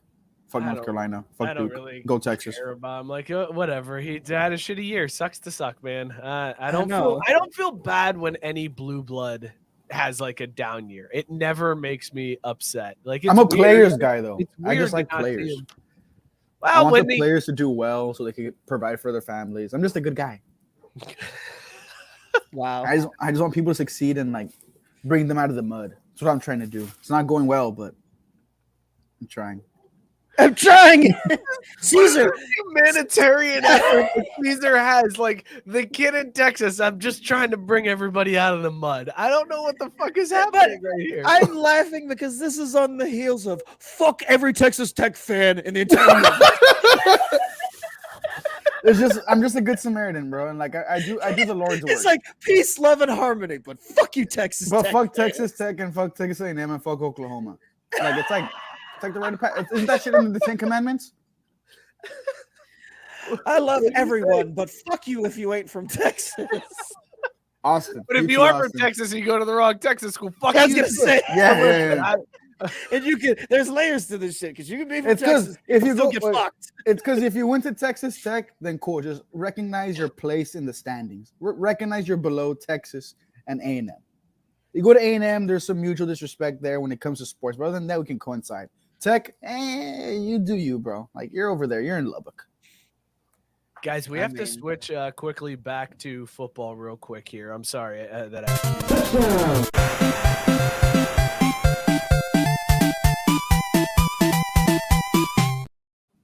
Fuck I North don't- Carolina. I Fuck don't Duke. really Go Texas. care about him. Like whatever. He had a shitty year. Sucks to suck, man. I don't know. feel bad when any blue blood has like a down year. It never makes me upset. Like I'm a it's weird. players guy though. It's I weird just to like not see players. him. I Well, want when the they players to do well so they can provide for their families. I'm just a good guy. Wow. I just want people to succeed and like bring them out of the mud. That's what I'm trying to do. It's not going well, but I'm trying. I'm trying. Caesar. humanitarian effort that Caesar has, like the kid in Texas. I'm just trying to bring everybody out of the mud. I don't know what the fuck is happening right here. I'm laughing because this is on the heels of fuck every Texas Tech fan in the entire I'm just a good Samaritan, bro, and like I do the Lord's work. It's like peace, love, and harmony, but fuck you, Texas but Tech. fuck Texas Tech and fuck Texas A&M and fuck Oklahoma. Like it's like the right path. Isn't that shit in the Ten Commandments? I love everyone, but fuck you if you ain't from Texas. Austin. But if you are from Texas and you go to the wrong Texas school, fuck I was you. gonna say, Yeah. and you can. There's layers to this shit because you can be from It's because Texas. if you still go, get fucked. it's because if you went to Texas Tech, then cool. Just recognize your place in the standings. Recognize you're below Texas and A&M. You go to A&M, there's some mutual disrespect there when it comes to sports. But other than that, we can coincide. Tech, you do you, bro. Like you're over there. You're in Lubbock. Guys, we have to switch quickly back to football real quick here. I'm sorry that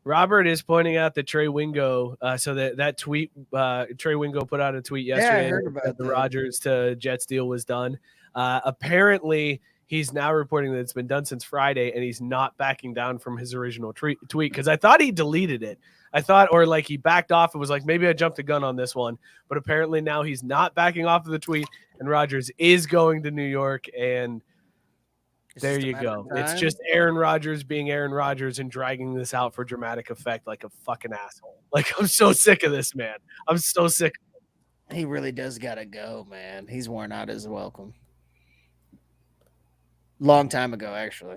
Robert is pointing out that Trey Wingo, so that tweet, Trey Wingo put out a tweet yesterday. Yeah, I heard about that the that. Rodgers to Jets deal was done. Apparently, he's now reporting that it's been done since Friday, and he's not backing down from his original tweet because I thought he deleted it. I thought, or like he backed off and was like, maybe I jumped the gun on this one. But apparently now he's not backing off of the tweet, and Rodgers is going to New York. And there you go. It's just Aaron Rodgers being Aaron Rodgers and dragging this out for dramatic effect like a fucking asshole. Like, I'm so sick of this, man. I'm so sick. He really does gotta go, man. He's worn out his welcome. Long time ago, actually.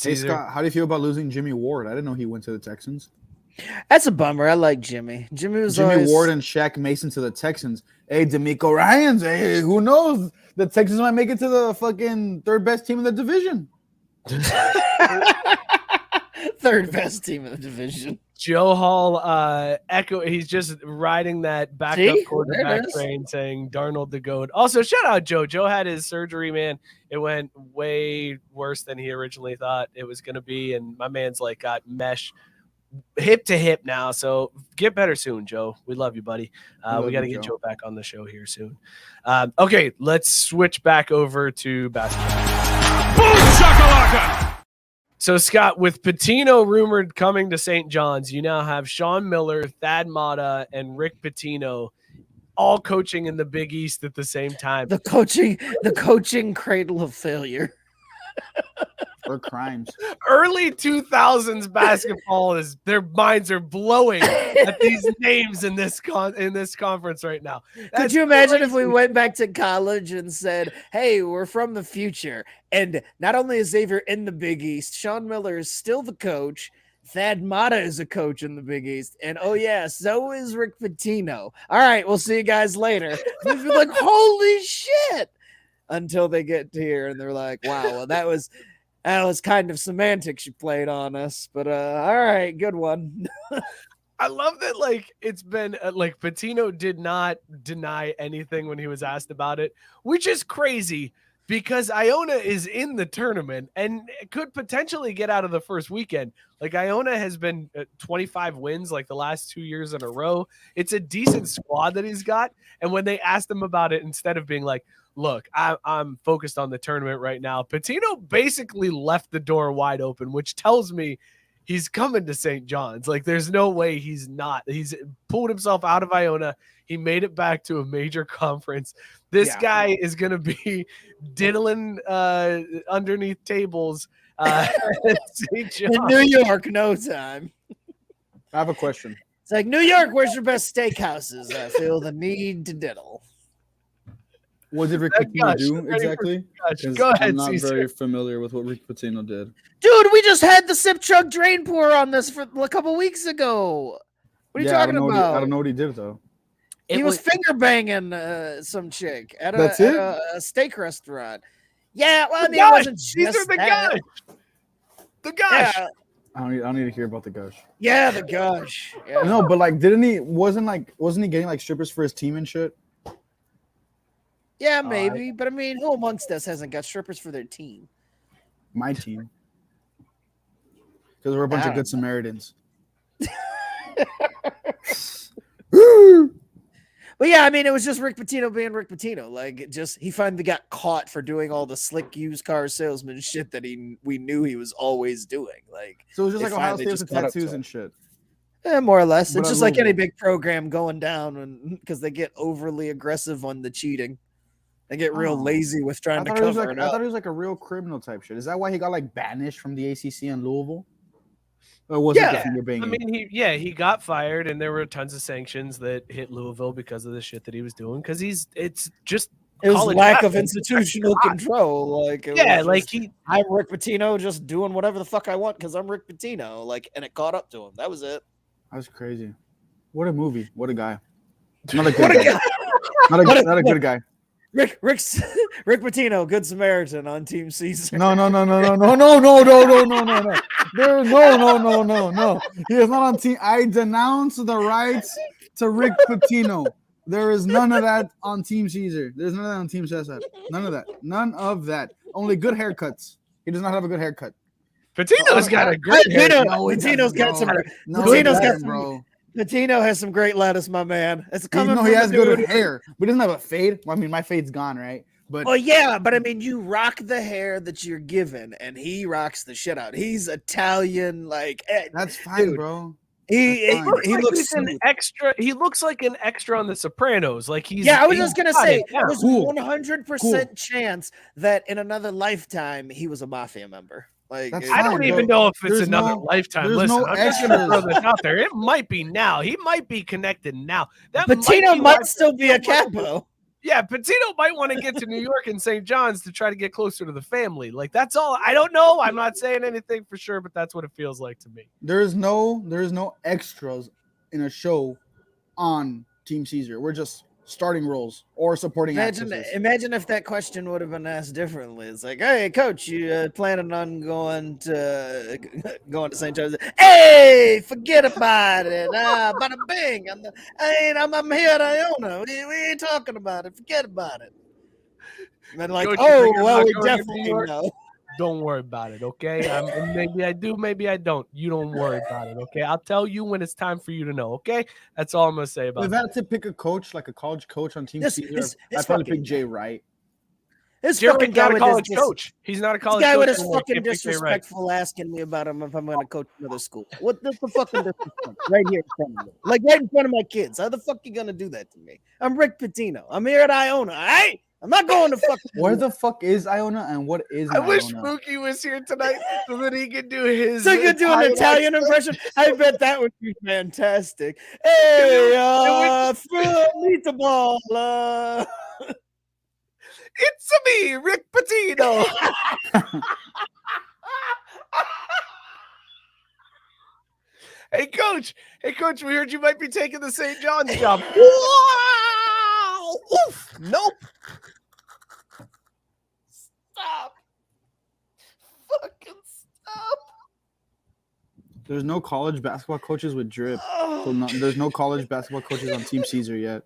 Hey, Scott, how do you feel about losing Jimmy Ward? I didn't know he went to the Texans. That's a bummer. I like Jimmy. Jimmy Ward and Shaq Mason to the Texans. Hey, D'Amico Ryans. Hey, who knows? The Texans might make it to the fucking third best team in the division. Third best team in the division. Joe Hall he's just riding that backup quarterback train saying Darnold the GOAT. Also, shout out Joe. Joe had his surgery, man. It went way worse than he originally thought it was going to be, and my man's like got mesh hip to hip now, so get better soon, Joe. We love you, buddy. We got to get Joe back on the show here soon. Okay, let's switch back over to basketball. Boom shakalaka! So, Scott, with Pitino rumored coming to St. John's, you now have Sean Miller, Thad Matta, and Rick Pitino all coaching in the Big East at the same time. The coaching cradle of failure. Or crimes. Early 2000s basketball their minds are blowing at these names in this conference right now. Could you imagine if we went back to college and said, hey, we're from the future, and not only is Xavier in the Big East, Sean Miller is still the coach, Thad Matta is a coach in the Big East, and oh yeah, so is Rick Pitino. All right, we'll see you guys later. We'd be like, holy shit, until they get here and they're like, wow, well, that was kind of semantics you played on us, but all right, good one. I love that, like, it's been like Pitino did not deny anything when he was asked about it, which is crazy because Iona is in the tournament and could potentially get out of the first weekend. Like, Iona has been 25 wins like the last 2 years in a row. It's a decent squad that he's got. And when they asked him about it, instead of being like, look, I'm focused on the tournament right now, Pitino basically left the door wide open, which tells me he's coming to St. John's. Like, there's no way he's not. He's pulled himself out of Iona. He made it back to a major conference. This guy is going to be diddling underneath tables at St. John's. In New York, no time. I have a question. It's like, New York, where's your best steakhouses? I feel the need to diddle. What did Rick Pitino do exactly? Go ahead, I'm not Caesar. very familiar with what Rick Pitino did. Dude, we just had the sip, chug, drain, pour on this for a couple weeks ago. What are you talking about? I don't know what he did, though. He was finger banging some chick at a steak restaurant. Yeah, well, I mean, it wasn't just These are the that. guys. The guys. Yeah, I don't need to hear about the gush. yeah, the gush. Yeah. No, but like, wasn't he getting like strippers for his team and shit? Yeah, maybe. But I mean, who amongst us hasn't got strippers for their team? My team. Because we're a bunch of good Samaritans. But yeah, I mean, it was just Rick Pitino being Rick Pitino. Like, he finally got caught for doing all the slick used car salesman shit that we knew he was always doing. Like, So it was just like Ohio finally State with just the caught up to tattoos him. and shit. More or less. But It's I just like love any it. big program going down because they get overly aggressive on the cheating. They get real Oh. lazy with trying I to thought it was cover like it I up. thought it was like a real criminal type shit. Is that why he got like banished from the ACC in Louisville? Or was it the Yeah. finger banging? I mean, he got fired, and there were tons of sanctions that hit Louisville because of the shit that he was doing. Because it's just It was college lack of basketball. It's institutional hot. control. Like it Yeah, was like just, I'm Rick Pitino, just doing whatever the fuck I want because I'm Rick Pitino. Like, and it caught up to him. That was it. That was crazy. What a movie. What a guy. Not a good What a guy. guy. Not a good guy. Rick Pitino, Good Samaritan on Team Caesar. No. There no. He is not on team. I denounce the rights to Rick Pitino. There is none of that on Team Caesar. There's none of that on Team Cesar. None of that. None of that. Only good haircuts. He does not have a good haircut. Patino's got a great hair. Patino's got some. Patino's got some. bro. Patino has some great lettuce, my man. It's coming. He from has the good dude. hair, but he doesn't have a fade. Well, I mean, my fade's gone, right? But Well, yeah, but I mean, you rock the hair that you're given, and he rocks the shit out. He's Italian, like that's fine, dude, bro. He That's fine. he Like looks he's an smooth. extra. He looks like an extra on The Sopranos. Like he's. Yeah, I was he's just gonna got say it down. there's Cool. 100% chance that in another lifetime he was a mafia member. Like That's I fine, don't bro. even know if it's There's another no- lifetime. there's Listen, no I'm just gonna throw extras. this out there. It might be now. He might be connected now. That Patino be might why- still be a capo. Yeah, Pitino might want to get to New York and St. John's to try to get closer to the family. Like that's all. I don't know. I'm not saying anything for sure, but that's what it feels like to me. There's no extras in a show on Team Caesar. We're just starting roles or supporting actresses. Imagine if that question would have been asked differently. It's like, hey, coach, you planning on going to St. John's? Hey, forget about it. Bada bing. I'm here at Iona. We ain't talking about it. Forget about it. And like, Coach, you oh, thinking well, about we going to New definitely York? know. Don't worry about it, okay? Maybe I do, maybe I don't. You don't worry about it, okay? I'll tell you when it's time for you to know, okay? That's all I'm gonna say about If that. I had to pick a coach, like a college coach on Team This- Caesar, this- I'd this probably fucking- pick Jay Wright. This Jared's fucking not guy a with college his coach. He's not a This college guy coach. with his anymore. fucking Can't pick Jay Wright. disrespectful asking me about him if I'm going to coach another school. What the fucking disrespect? Right here in front of me. Like right in front of my kids. How the fuck you going to do that to me? I'm Rick Pitino. I'm here at Iona. All right? I'm not going to fucking. Where the fuck is Iona and what is I wish Iona? Mookie was here tonight so that he could do his. So you could do an Italian impression? I bet that would be fantastic. Hey, meatball. It's me, Rick Pitino. Hey, coach. We heard you might be taking the St. John's job. Wow! Oof! Nope. Stop. Fucking stop. There's no college basketball coaches with drip. Oh. There's no college basketball coaches on Team Caesar yet.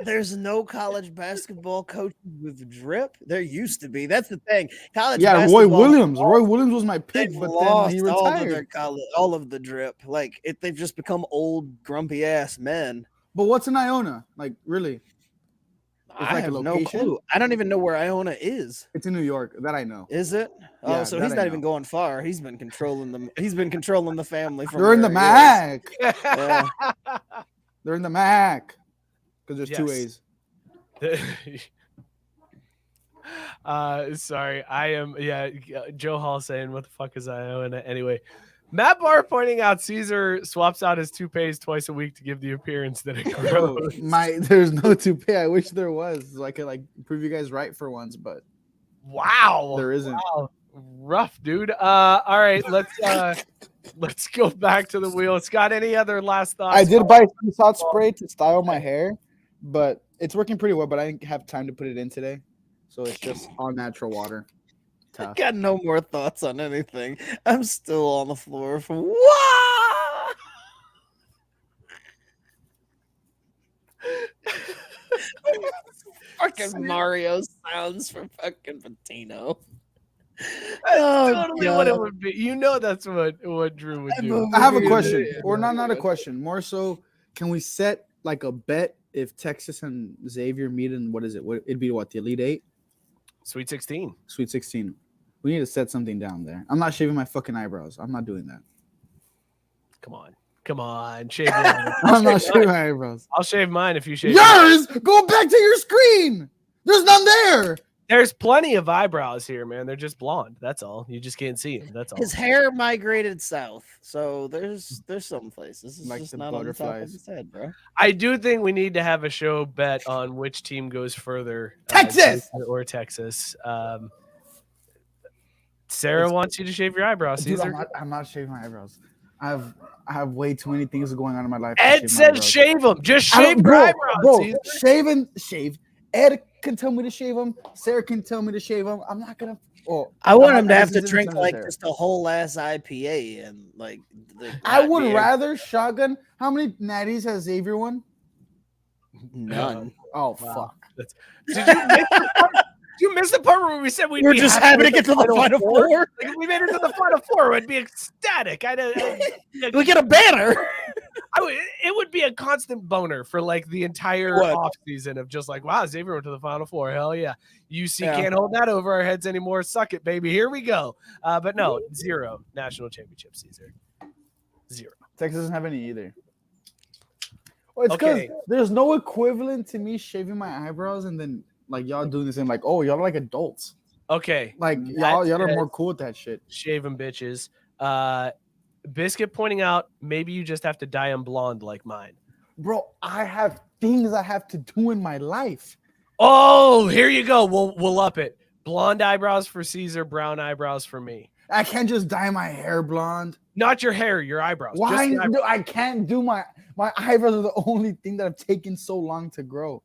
There's no college basketball coaches with drip. There used to be. That's the thing. College. Yeah, Roy basketball, Williams. Roy Williams was my pick, They've but lost then he all of their retired. college, all of the drip. Like they've just become old, grumpy ass men. But what's in Iona? Like, really? I like a have no location? clue. I don't even know where Iona is. It's in New York. That I know. Is it? Yeah, Oh, so that he's I not know. even going far. He's been controlling them. He's been controlling the family from. They're in the where he is. MAC. Yeah. They're in the MAC. Because there's two Yes. A's. Sorry, I am. Yeah, Joe Hall saying, "What the fuck is Iona?" Anyway, Matt Barr pointing out Caesar swaps out his toupees twice a week to give the appearance that it Bro, grows. there's no toupee. I wish there was. So I could like prove you guys right for once, but Wow, there isn't. Wow. Rough, dude. All right, let's go back to the wheel. Scott, any other last thoughts? I did buy some salt spray to style my hair, but it's working pretty well. But I didn't have time to put it in today, so it's just all natural water. Tough. Got no more thoughts on anything. I'm still on the floor from what? Fucking Mario sounds for fucking Patino. That's totally what it would be. You know, that's what Drew would do. I have a question, or not a question. More so, can we set like a bet if Texas and Xavier meet in what is it? It'd be what, the Elite Eight, Sweet 16. Sweet 16. We need to set something down there. I'm not shaving my fucking eyebrows. I'm not doing that. Come on. Come on, shave yours. I'm not shaving my eyebrows. I'll shave mine if you shave Yours? Go back to your screen. There's none there. There's plenty of eyebrows here, man. They're just blonde. That's all. You just can't see them. That's all. His hair migrated south, so there's some places. This is Like just the not on the top of butterflies. his head, bro. I do think we need to have a show bet on which team goes further. Texas! Or Texas. Sarah wants you to shave your eyebrows, Dude, Caesar. I'm not shaving my eyebrows. I have way too many things going on in my life. Ed said shave them. Just shave your bro, eyebrows, bro, Caesar. shave. Ed can tell me to shave them. Sarah can tell me to shave them. I'm not gonna. Oh, I want him to this have to isn't drink like Sarah. just a whole ass IPA and like. I would rather shotgun. How many natties has Xavier won? None. Oh Wow. fuck! Did you miss the part where we said we'd We're be just happy happy to with get to the final four. Like, if we made it to the final four, I'd be ecstatic. We get a banner. It would be a constant boner for like the entire off season of just like, wow, Xavier went to the final four. Hell yeah. UC can't hold that over our heads anymore. Suck it, baby. Here we go. But no, 0 national championship, Caesar. 0. Texas doesn't have any either. Well, it's because Okay. there's no equivalent to me shaving my eyebrows and then like y'all doing the same. Like, oh, y'all are like adults. Okay. Like y'all are more cool with that shit. Shave them, bitches. Biscuit pointing out maybe you just have to dye them blonde like mine. Bro, I have things I have to do in my life. Oh, here you go. We'll up it. Blonde eyebrows for Caesar, brown eyebrows for me. I can't just dye my hair blonde. Not your hair, your eyebrows. Why? Just the eyebrows. I can't do my eyebrows are the only thing that have taken so long to grow.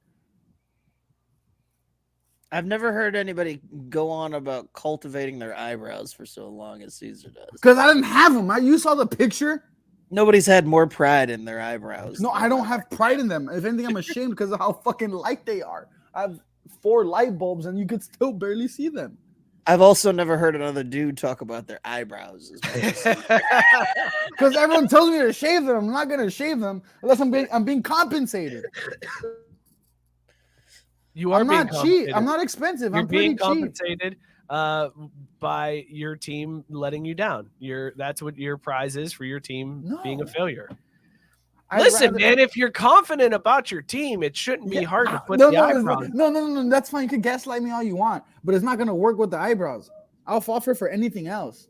I've never heard anybody go on about cultivating their eyebrows for so long as Caesar does. Because I didn't have them. You saw the picture? Nobody's had more pride in their eyebrows. No, I don't have pride in them. If anything, I'm ashamed because of how fucking light they are. I have 4 light bulbs and you could still barely see them. I've also never heard another dude talk about their eyebrows. Because everyone tells me to shave them. I'm not gonna shave them unless I'm being compensated. You are I'm being not cheap. compensated. I'm not expensive. You're I'm pretty being cheap. compensated by your team letting you down. That's what your prize is for your team being a failure. Listen, man, if you're confident about your team, it shouldn't be hard to put the eyebrows. No. That's fine. You can gaslight me all you want, but it's not gonna work with the eyebrows. I'll fall for anything else.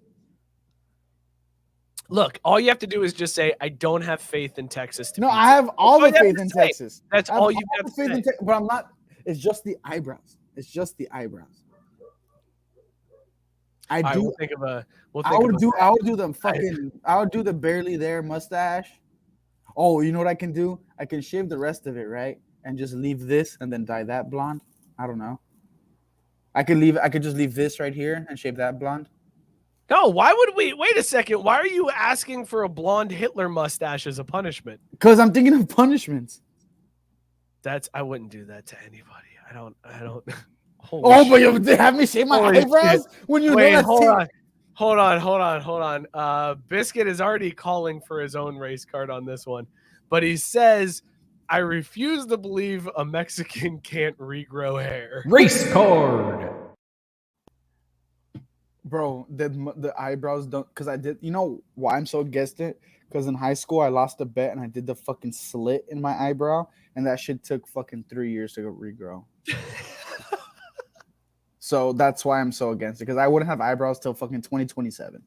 Look, all you have to do is just say, "I don't have faith in Texas." No, I have all the faith in Texas. That's all you have to say. But I'm not. It's just the eyebrows. It's just the eyebrows. I do. We'll think of a. I would do them fucking. I would do the barely there mustache. Oh, you know what I can do? I can shave the rest of it, right? And just leave this and then dye that blonde. I don't know. I could just leave this right here and shave that blonde. No, why would we? Wait a second. Why are you asking for a blonde Hitler mustache as a punishment? Because I'm thinking of punishments. I wouldn't do that to anybody. I don't. But you have me shave my eyebrows when you Wait, know hold on. Biscuit is already calling for his own race card on this one, but he says, "I refuse to believe a Mexican can't regrow hair." Race card. Bro, the eyebrows don't, because I did. You know why I'm so against it? Because in high school I lost a bet and I did the fucking slit in my eyebrow, and that shit took fucking 3 years to regrow. So that's why I'm so against it, because I wouldn't have eyebrows till fucking 2027.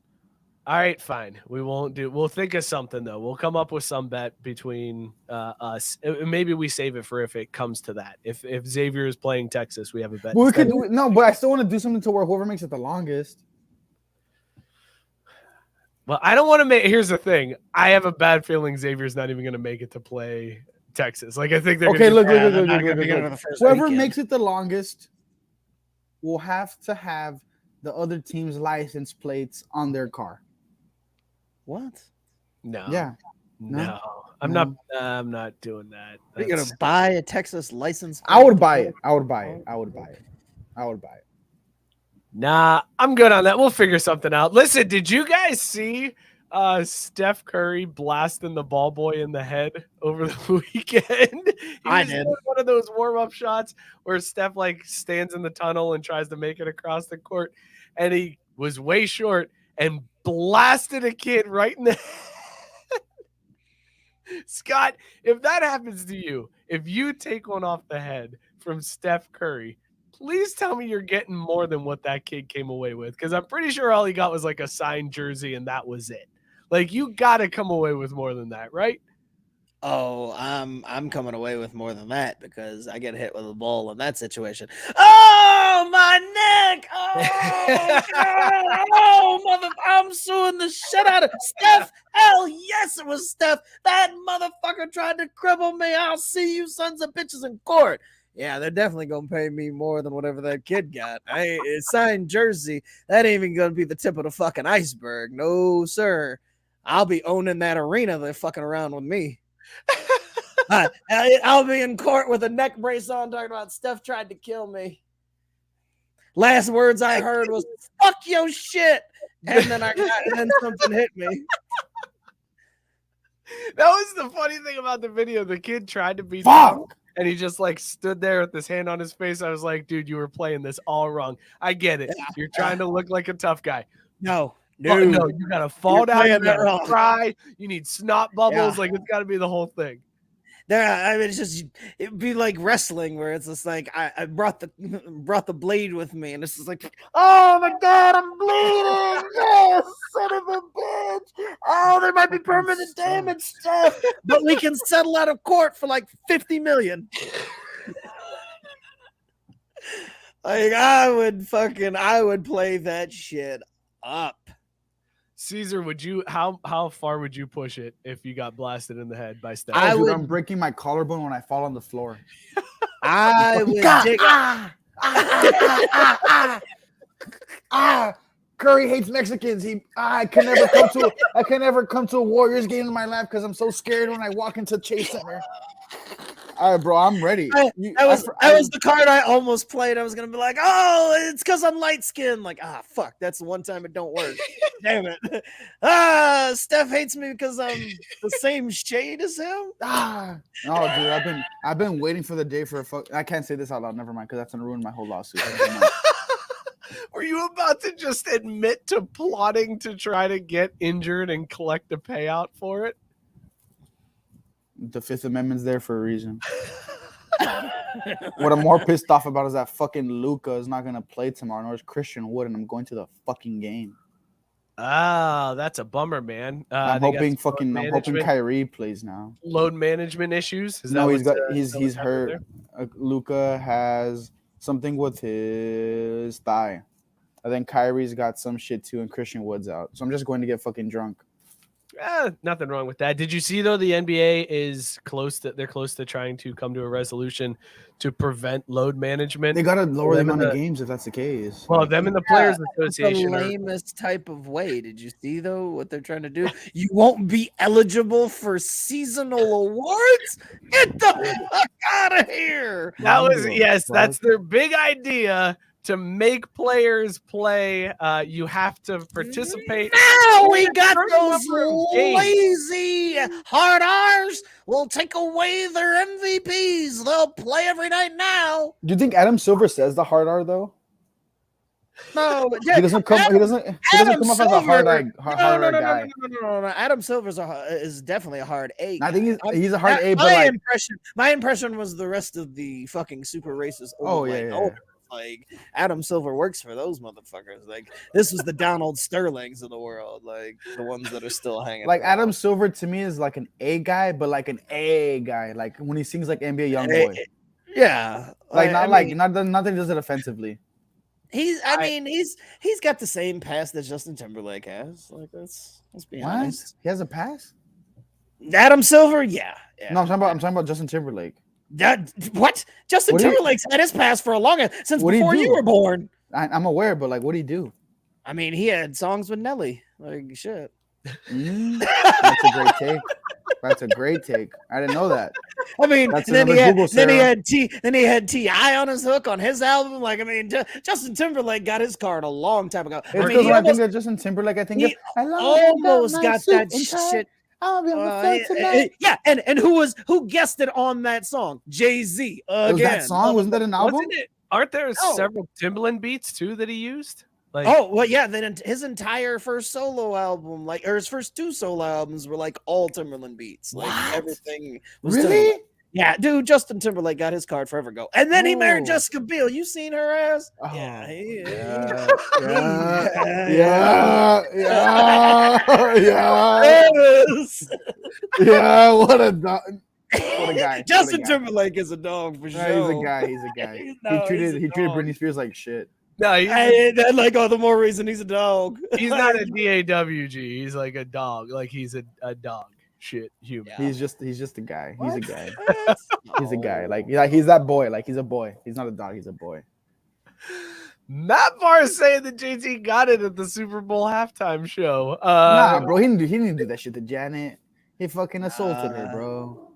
All right, fine. We'll think of something though. We'll come up with some bet between us. Maybe we save it for if it comes to that. If Xavier is playing Texas, we have a bet. Well, we could but I still want to do something to where whoever makes it the longest. Well, I don't want to make. Here's the thing. I have a bad feeling Xavier's not even going to make it to play Texas. Like I think they're okay. Look. the first Whoever weekend. makes it the longest will have to have the other team's license plates on their car. What? No. Yeah. No. I'm not doing that. Are you gonna buy a Texas license? I would buy it. I would buy it. Nah, I'm good on that. We'll figure something out. Listen, did you guys see Steph Curry blasting the ball boy in the head over the weekend? I did. One of those warm-up shots where Steph like stands in the tunnel and tries to make it across the court, and he was way short and blasted a kid right in the head. Scott, if that happens to you, if you take one off the head from Steph Curry, please tell me you're getting more than what that kid came away with, because I'm pretty sure all he got was like a signed jersey and that was it. Like, you got to come away with more than that, right? Oh, I'm coming away with more than that because I get hit with a ball in that situation. Oh, my neck! Oh, God! Oh, mother! I'm suing the shit out of Steph. Hell yes, it was Steph. That motherfucker tried to cripple me. I'll see you sons of bitches in court. Yeah, they're definitely gonna pay me more than whatever that kid got. Signed jersey. That ain't even gonna be the tip of the fucking iceberg. No, sir. I'll be owning that arena. They're fucking around with me. I'll be in court with a neck brace on talking about Steph tried to kill me. Last words I heard was "fuck your shit," and then something hit me. That was the funny thing about the video. The kid tried to be tough, and he just like stood there with his hand on his face. I was like, dude, you were playing this all wrong. I get it. You're trying to look like a tough guy. No, you gotta fall down. You gotta wrong. cry. You need snot bubbles. Yeah. Like, it's gotta be the whole thing. It'd be like wrestling where it's just like I brought the blade with me, and it's just like, oh my God, I'm bleeding. Yes, son of a bitch. Oh, there might be permanent damage stuff, but we can settle out of court for like $50 million. Like, I would play that shit up. Caesar, how far would you push it if you got blasted in the head by Steph? I'm breaking my collarbone when I fall on the floor. I would dig Curry hates Mexicans. I can never come to a Warriors game in my life because I'm so scared when I walk into Chase Center. All right, bro, I'm ready. That was the card I almost played. I was gonna be like, oh, it's because I'm light skinned. Like, fuck, that's the one time it don't work. Damn it. Steph hates me because I'm the same shade as him. No, dude, I've been waiting for the day for a fuck. I can't say this out loud. Never mind, because that's gonna ruin my whole lawsuit. Were you about to just admit to plotting to try to get injured and collect a payout for it? The Fifth Amendment's there for a reason. What I'm more pissed off about is that fucking Luka is not going to play tomorrow, nor is Christian Wood, and I'm going to the fucking game. Ah, that's a bummer, man. I'm hoping Kyrie plays now. Load management issues? He's hurt. Luka has something with his thigh. I think Kyrie's got some shit too, and Christian Wood's out. So I'm just going to get fucking drunk. Nothing wrong with that. Did you see though the NBA is close to trying to come to a resolution to prevent load management? They gotta lower the amount of games if that's the case. Well, them and the Players Association. The lamest type of way. Did you see though what they're trying to do? You won't be eligible for seasonal awards. Get the fuck out of here! That's their big idea. To make players play, you have to participate. Now we got those lazy hard R's. We'll take away their MVPs. They'll play every night now. Do you think Adam Silver says the hard R though? No, he doesn't come. He doesn't come off as a hard guy. No. Adam Silver's is definitely a hard A. I think he's a hard A. But my impression was the rest of the fucking super racist. Like, Adam Silver works for those motherfuckers. Like, this was the Donald Sterlings of the world, like the ones that are still hanging. Like, Adam Silver to me is like an A guy, but like an A guy. Like when he sings like NBA YoungBoy. Yeah, like not that he does it offensively. He's got the same pass that Justin Timberlake has. Like, let's be honest. He has a pass. Adam Silver, yeah. No, I'm talking about Justin Timberlake. What? Justin Timberlake's had his pass for a long time since before you were born. I'm aware, but like, what did he do? I mean, he had songs with Nelly. Like, shit. That's a great take. That's a great take. I didn't know that. I mean, then he had T.I. on his hook on his album. Like, I mean, Justin Timberlake got his card a long time ago. I think that Justin Timberlake. He almost got that shit. Yeah, and who guessed it on that song? Jay-Z again. Was that song? Wasn't that an album? Aren't there several Timbaland beats too that he used? Like, oh well, yeah. Then his entire first solo album, or his first 2 solo albums, were like all Timberland beats. Like What? everything was Really? Timberland. Yeah, dude. Justin Timberlake got his card forever ago, and then he married Oh. Jessica Biel. You seen her ass? Oh, Yeah, yeah. What a dog. What a guy. Justin What a guy. Timberlake is a dog for sure. He's a guy. He's a guy. No, he treated he's a dog. Britney Spears like shit. no, That like all the more reason he's a dog. he's not a DAWG. He's like a dog. Like he's a dog shit human. Yeah. He's just a guy. He's a guy. What? He's a guy. Like he's that boy. Like he's a boy. He's not a dog. He's a boy. Matt Barr is saying that JT got it at the Super Bowl halftime show. Nah, bro. He didn't do that shit to Janet. He fucking assaulted her, bro.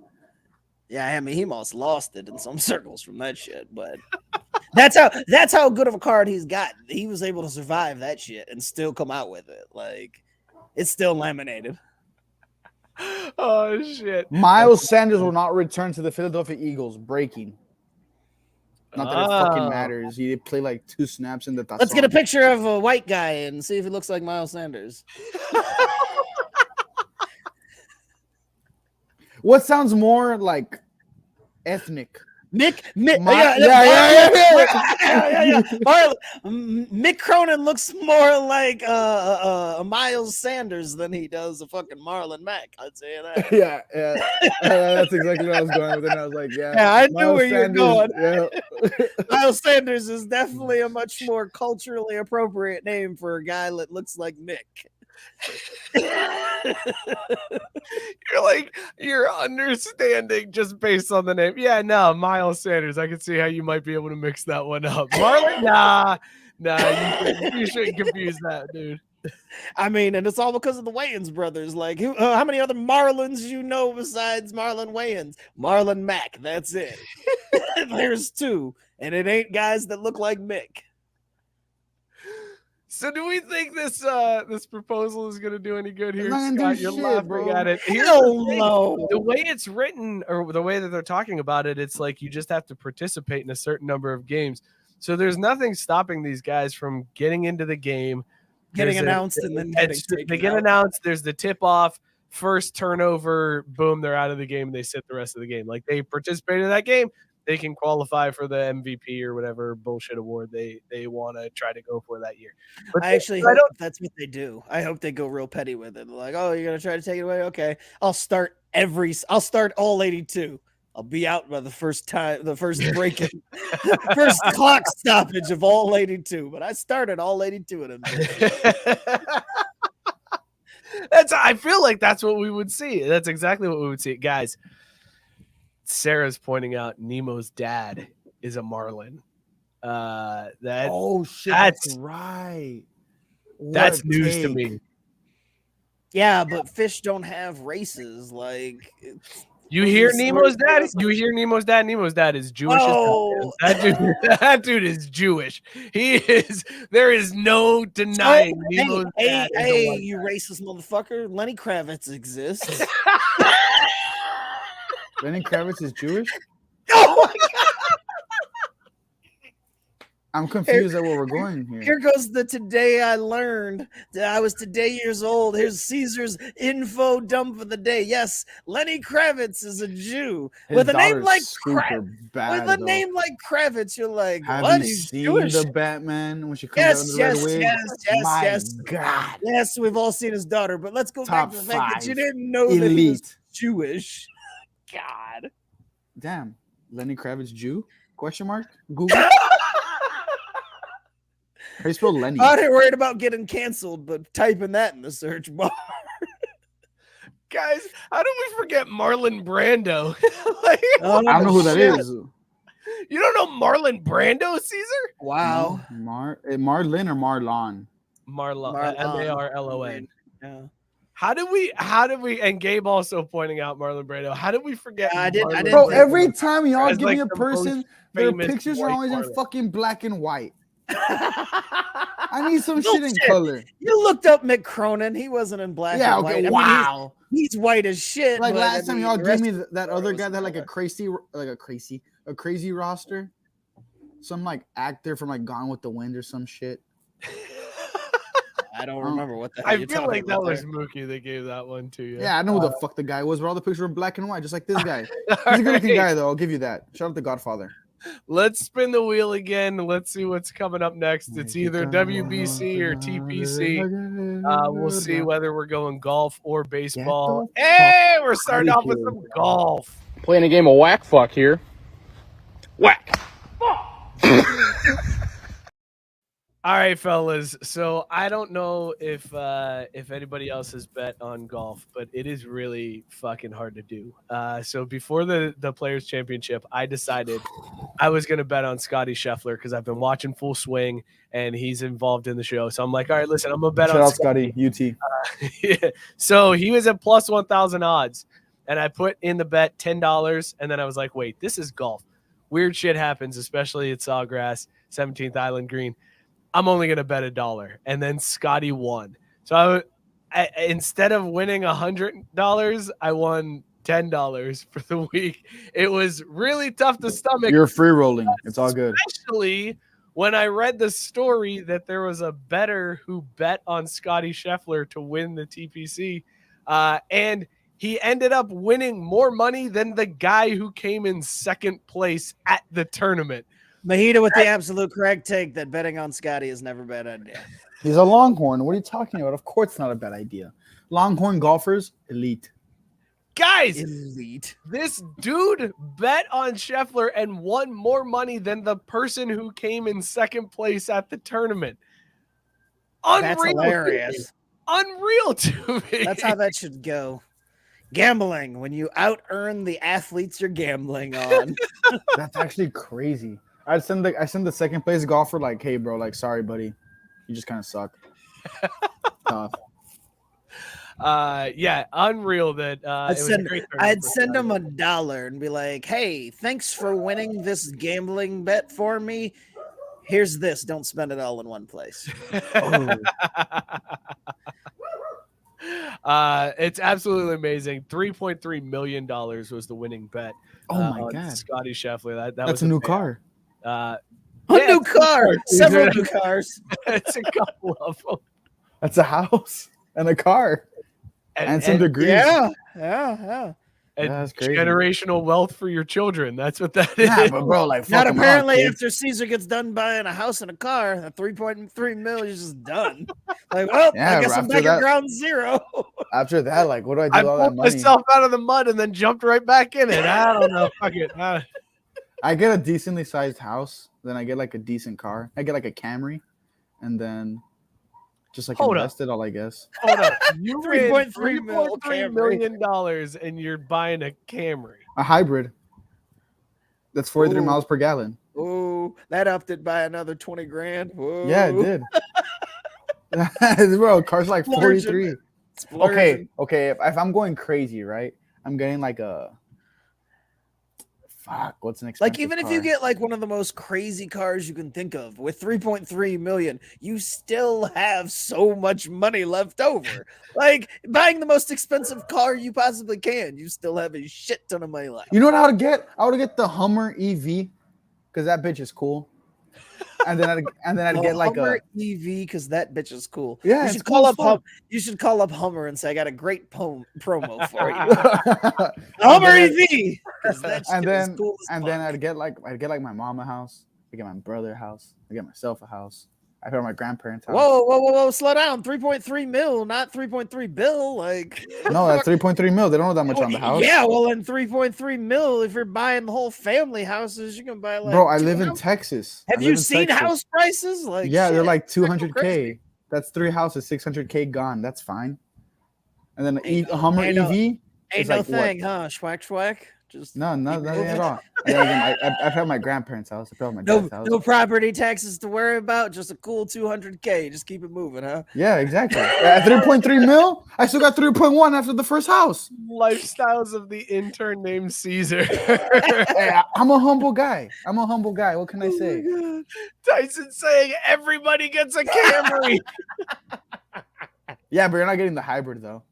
Yeah, I mean, he must lost it in some circles from that shit, but that's how good of a card he's got. He was able to survive that shit and still come out with it. Like, it's still laminated. Oh shit! Miles Sanders will not return to the Philadelphia Eagles. Breaking. Not that it fucking matters. He played like 2 snaps in the. Let's get a picture of a white guy and see if he looks like Miles Sanders. What sounds more like ethnic? Mick Cronin looks more like a Miles Sanders than he does a fucking Marlon Mack. I'd say that. Yeah. That's exactly what I was going with. And I was like, Yeah, I knew where you were going. Yeah. Miles Sanders is definitely a much more culturally appropriate name for a guy that looks like Mick. You're understanding just based on the name. Yeah, no, Miles Sanders. I can see how you might be able to mix that one up. Marlon, nah, you shouldn't confuse that, dude. I mean, and it's all because of the Wayans brothers. Like, how many other Marlons you know besides Marlon Wayans? Marlon Mack. That's it. There's 2, and it ain't guys that look like Mick. So do we think this proposal is going to do any good here, It's not Scott? gonna do You're shit, laughing bro. at it. Here's Hell the thing. no. The way it's written, or the way that they're talking about it, it's like you just have to participate in a certain number of games. So there's nothing stopping these guys from getting into the game, Getting announced and then they get announced. There's the tip off, first turnover, boom, they're out of the game and they sit the rest of the game. Like they participated in that game. They can qualify for the MVP or whatever bullshit award they want to try to go for that year. But I actually hope that's what they do. I hope they go real petty with it. They're like, oh, you're gonna try to take it away? Okay, I'll start all 82. I'll be out by the first break, first clock stoppage of all 82. But I started all 82 of them. I feel like that's what we would see. That's exactly what we would see, guys. Sarah's pointing out Nemo's dad is a Marlin. Oh shit, that's right. That's news to me. Yeah, but fish don't have races. Like, you hear Nemo's dad? You hear Nemo's dad? Nemo's dad is Jewish. Oh. That dude is Jewish. He is. There is no denying Nemo's dad. Hey, you racist motherfucker! Lenny Kravitz exists. Lenny Kravitz is Jewish? Oh my god! I'm confused at where we're going here. Here goes the today I learned that I was today years old. Here's Caesar's info dump of the day. Yes, Lenny Kravitz is a Jew. With a name like Kravitz, you're like, have what? you He's seen Jewish. the Batman when she comes out in the red wig? Yes. God. Yes, we've all seen his daughter, but let's go Top back to the fact that you 5 didn't know that he was elite. Jewish. God. Damn. Lenny Kravitz Jew? Question mark? Google. How do you spell Lenny? I'm not worried about getting canceled, but typing that in the search bar. Guys, how do we forget Marlon Brando? I don't know who that is. You don't know Marlon Brando, Caesar? Wow. Marlon or Marlon? Marlon. M-A-R-L-O-N. Yeah. How do we, and Gabe also pointing out Marlon Brando. How did we forget? I didn't Bro, Brando. every time y'all As give like me a person, their famous pictures are white always in Marlon. fucking black and white. I need some Bullshit. shit in color. You looked up Mick Cronin. He wasn't in black Yeah, and okay, white. wow. I mean, he's white as shit. Like but, last time y'all the gave rest me of that the other world guy was that had like color. a crazy roster. Some like actor from like Gone with the Wind or some shit. I don't remember what the hell I you're feel talking like that about was there. Mookie that gave that one to you. Yeah, I know who the fuck the guy was, but all the pictures were black and white, just like this guy. He's All a good-looking right. guy, though. I'll give you that. Shout out to Godfather. Let's spin the wheel again. Let's see what's coming up next. It's either WBC or TPC. We'll see whether we're going golf or baseball. Hey, we're starting off with some golf. Playing a game of whack fuck here. Whack. All right, fellas. So I don't know if anybody else has bet on golf, but it is really fucking hard to do. So before the Players Championship, I decided I was going to bet on Scotty Scheffler because I've been watching Full Swing and he's involved in the show. So I'm like, all right, listen, I'm going to bet Shout on out Scotty, UT. Yeah. So he was at plus 1,000 odds, and I put in the bet $10, and then I was like, wait, this is golf. Weird shit happens, especially at Sawgrass, 17th Island Green. I'm only going to bet $1, and then Scotty won. So I instead of winning $100, I won $10 for the week. It was really tough to stomach. You're free rolling. It's all good. Especially when I read the story that there was a bettor who bet on Scotty Scheffler to win the TPC, and he ended up winning more money than the guy who came in second place at the tournament. Mahita with the absolute correct take that betting on Scotty is never a bad idea. He's a Longhorn. What are you talking about? Of course it's not a bad idea. Longhorn golfers, elite. Guys, Elite. this dude bet on Scheffler and won more money than the person who came in second place at the tournament. That's Unreal. hilarious. Unreal to me. That's how that should go. Gambling, when you out-earn the athletes you're gambling on. That's actually crazy. I send the second place golfer like, hey, bro, like, sorry, buddy. You just kind of suck. Tough. Yeah, unreal that I'd send him $1 and be like, hey, thanks for winning this gambling bet for me. Here's this. Don't spend it all in one place. It's absolutely amazing. $3.3 million was the winning bet. Oh my on God. Scotty Scheffler. That's was a new car. A new car. Several new cars. It's a couple of them. That's a house and a car. And some degrees. Yeah. And that's crazy. generational wealth for your children. That's what that Yeah, is. but bro, like, Not fuck 'em apparently up, after Caesar gets done buying a house and a car, that 3.3 million is just done. Like, well, Yeah, I guess bro, I'm after back at that- ground zero. After that, like, what do I do I with all that pulled money? myself out of the mud and then jumped right back in it. I don't know. Fuck it. I get a decently sized house, then I get like a decent car. I get like a Camry, and then just like Hold up. invest it all, I guess. Hold up. You win $3.3 $3.3 million and you're buying a Camry. A hybrid. That's 43 Ooh. miles per gallon. Ooh, that upped it by another 20 grand. Whoa. Yeah, it did. Bro, car's like 43. Splurging. Okay. If I'm going crazy, right? I'm getting like a what's an expensive Like, even if you get like one of the most crazy cars you can think of with 3.3 million, you still have so much money left over. Like, buying the most expensive car you possibly can, you still have a shit ton of money left. You know what I would get? I would get the Hummer EV because that bitch is cool. And then I'd get like Hummer a EV because that bitch is cool. Yeah, you it's should call cool up as fuck. You should call up Hummer and say I got a great promo for you. Hummer EV. 'Cause that shit and is then cool as fuck. I'd get like my mom a house. I get my brother a house. I get myself a house. I go to my grandparents' house. Whoa! Slow down. 3.3 mil, not 3.3 bill. Like, No, that's 3.3 mil. They don't know that much on the house. Yeah, well, in 3.3 mil, if you're buying the whole family houses, you can buy like. Bro, I two live in houses. Texas. Have you seen house prices? Like, Yeah, they're shit, like it's not 200K. crazy. That's 3 houses, 600K gone. That's fine. And then Ain't a Hummer ain't no- EV. Ain't is no like what? thing, huh? Schwack. Just No, keep nothing moving. at all. I'd have my grandparents' house. I'd have my dad's house. No property taxes to worry about. Just a cool 200K. Just keep it moving, huh? Yeah, exactly. At 3.3 mil, I still got 3.1 after the first house. Lifestyles of the intern named Caesar. Hey, I'm a humble guy. What can I say? Tyson saying everybody gets a Camry. Yeah, but you're not getting the hybrid though.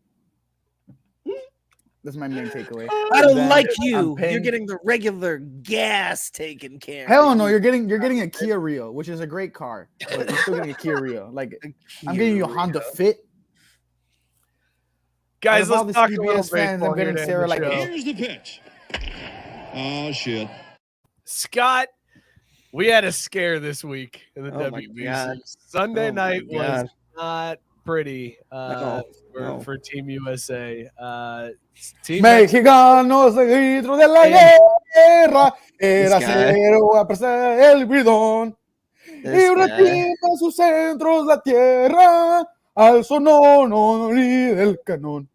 That's my main takeaway. I don't Then like I'm you. paying- You're getting the regular gas taken care of. Hell no, you're getting a Kia Rio, which is a great car, but you're still getting a Kia Rio. Like I'm getting you a Honda Fit. Guys, Out of all let's the talk a little CBS fans, baseball I'm here getting to end Sarah the like show. Here's the pitch. Oh, shit. Scott, we had a scare this week in the Oh my WBC. God. Sunday Oh my night was God. not pretty No. for Team USA. Team Mexicanos seguidos de la guerra, era This guy. cero a presar el bridón. Y This una guy. timba en sus centros la tierra, al sonoro del canón.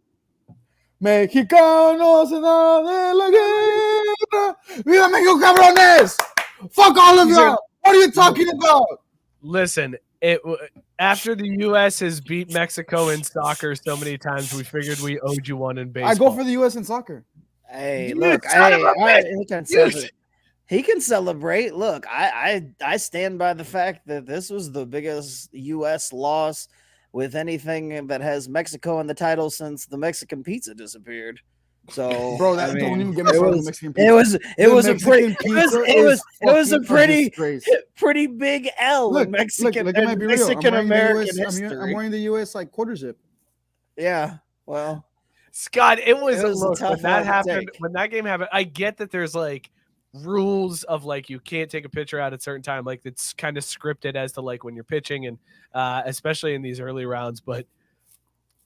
Mexicanos en la de la guerra. ¡Viva México, cabrones! Fuck all of y'all! What are you talking about? Listen, after the U.S. has beat Mexico in soccer so many times, we figured we owed you one in baseball. I go for the U.S. in soccer. Hey, You look, son of a bitch! he can celebrate. He can celebrate. Look, I stand by the fact that this was the biggest U.S. loss with anything that has Mexico in the title since the Mexican pizza disappeared. So, Bro, that I mean, don't even get me started on the Mexican pizza. it was a pretty Mexican it was pizza it was is it was a fucking pretty disgrace. pretty big L in Mexican look, I might in be real. Mexican American I'm history. wearing the U.S. like quarter zip. Yeah, well, Scott, it was a look, when tough that one to happened, take. when that game happened, I get that there's like rules of like you can't take a picture out at a certain time, like it's kind of scripted as to like when you're pitching and especially in these early rounds, but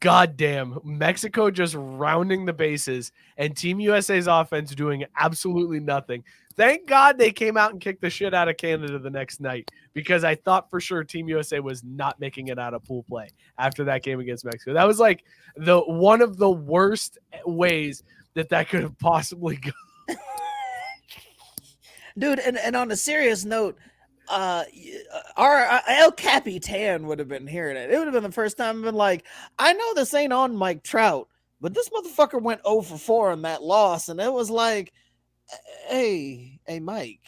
goddamn, Mexico just rounding the bases and Team USA's offense doing absolutely nothing. Thank God they came out and kicked the shit out of Canada the next night, because I thought for sure Team USA was not making it out of pool play after that game against Mexico. That was like the one of the worst ways that could have possibly gone. dude, and on a serious note, our El Capitan would have been hearing it. It would have been the first time I've been like, I know this ain't on Mike Trout, but this motherfucker went 0 for 4 on that loss, and it was like, hey Mike,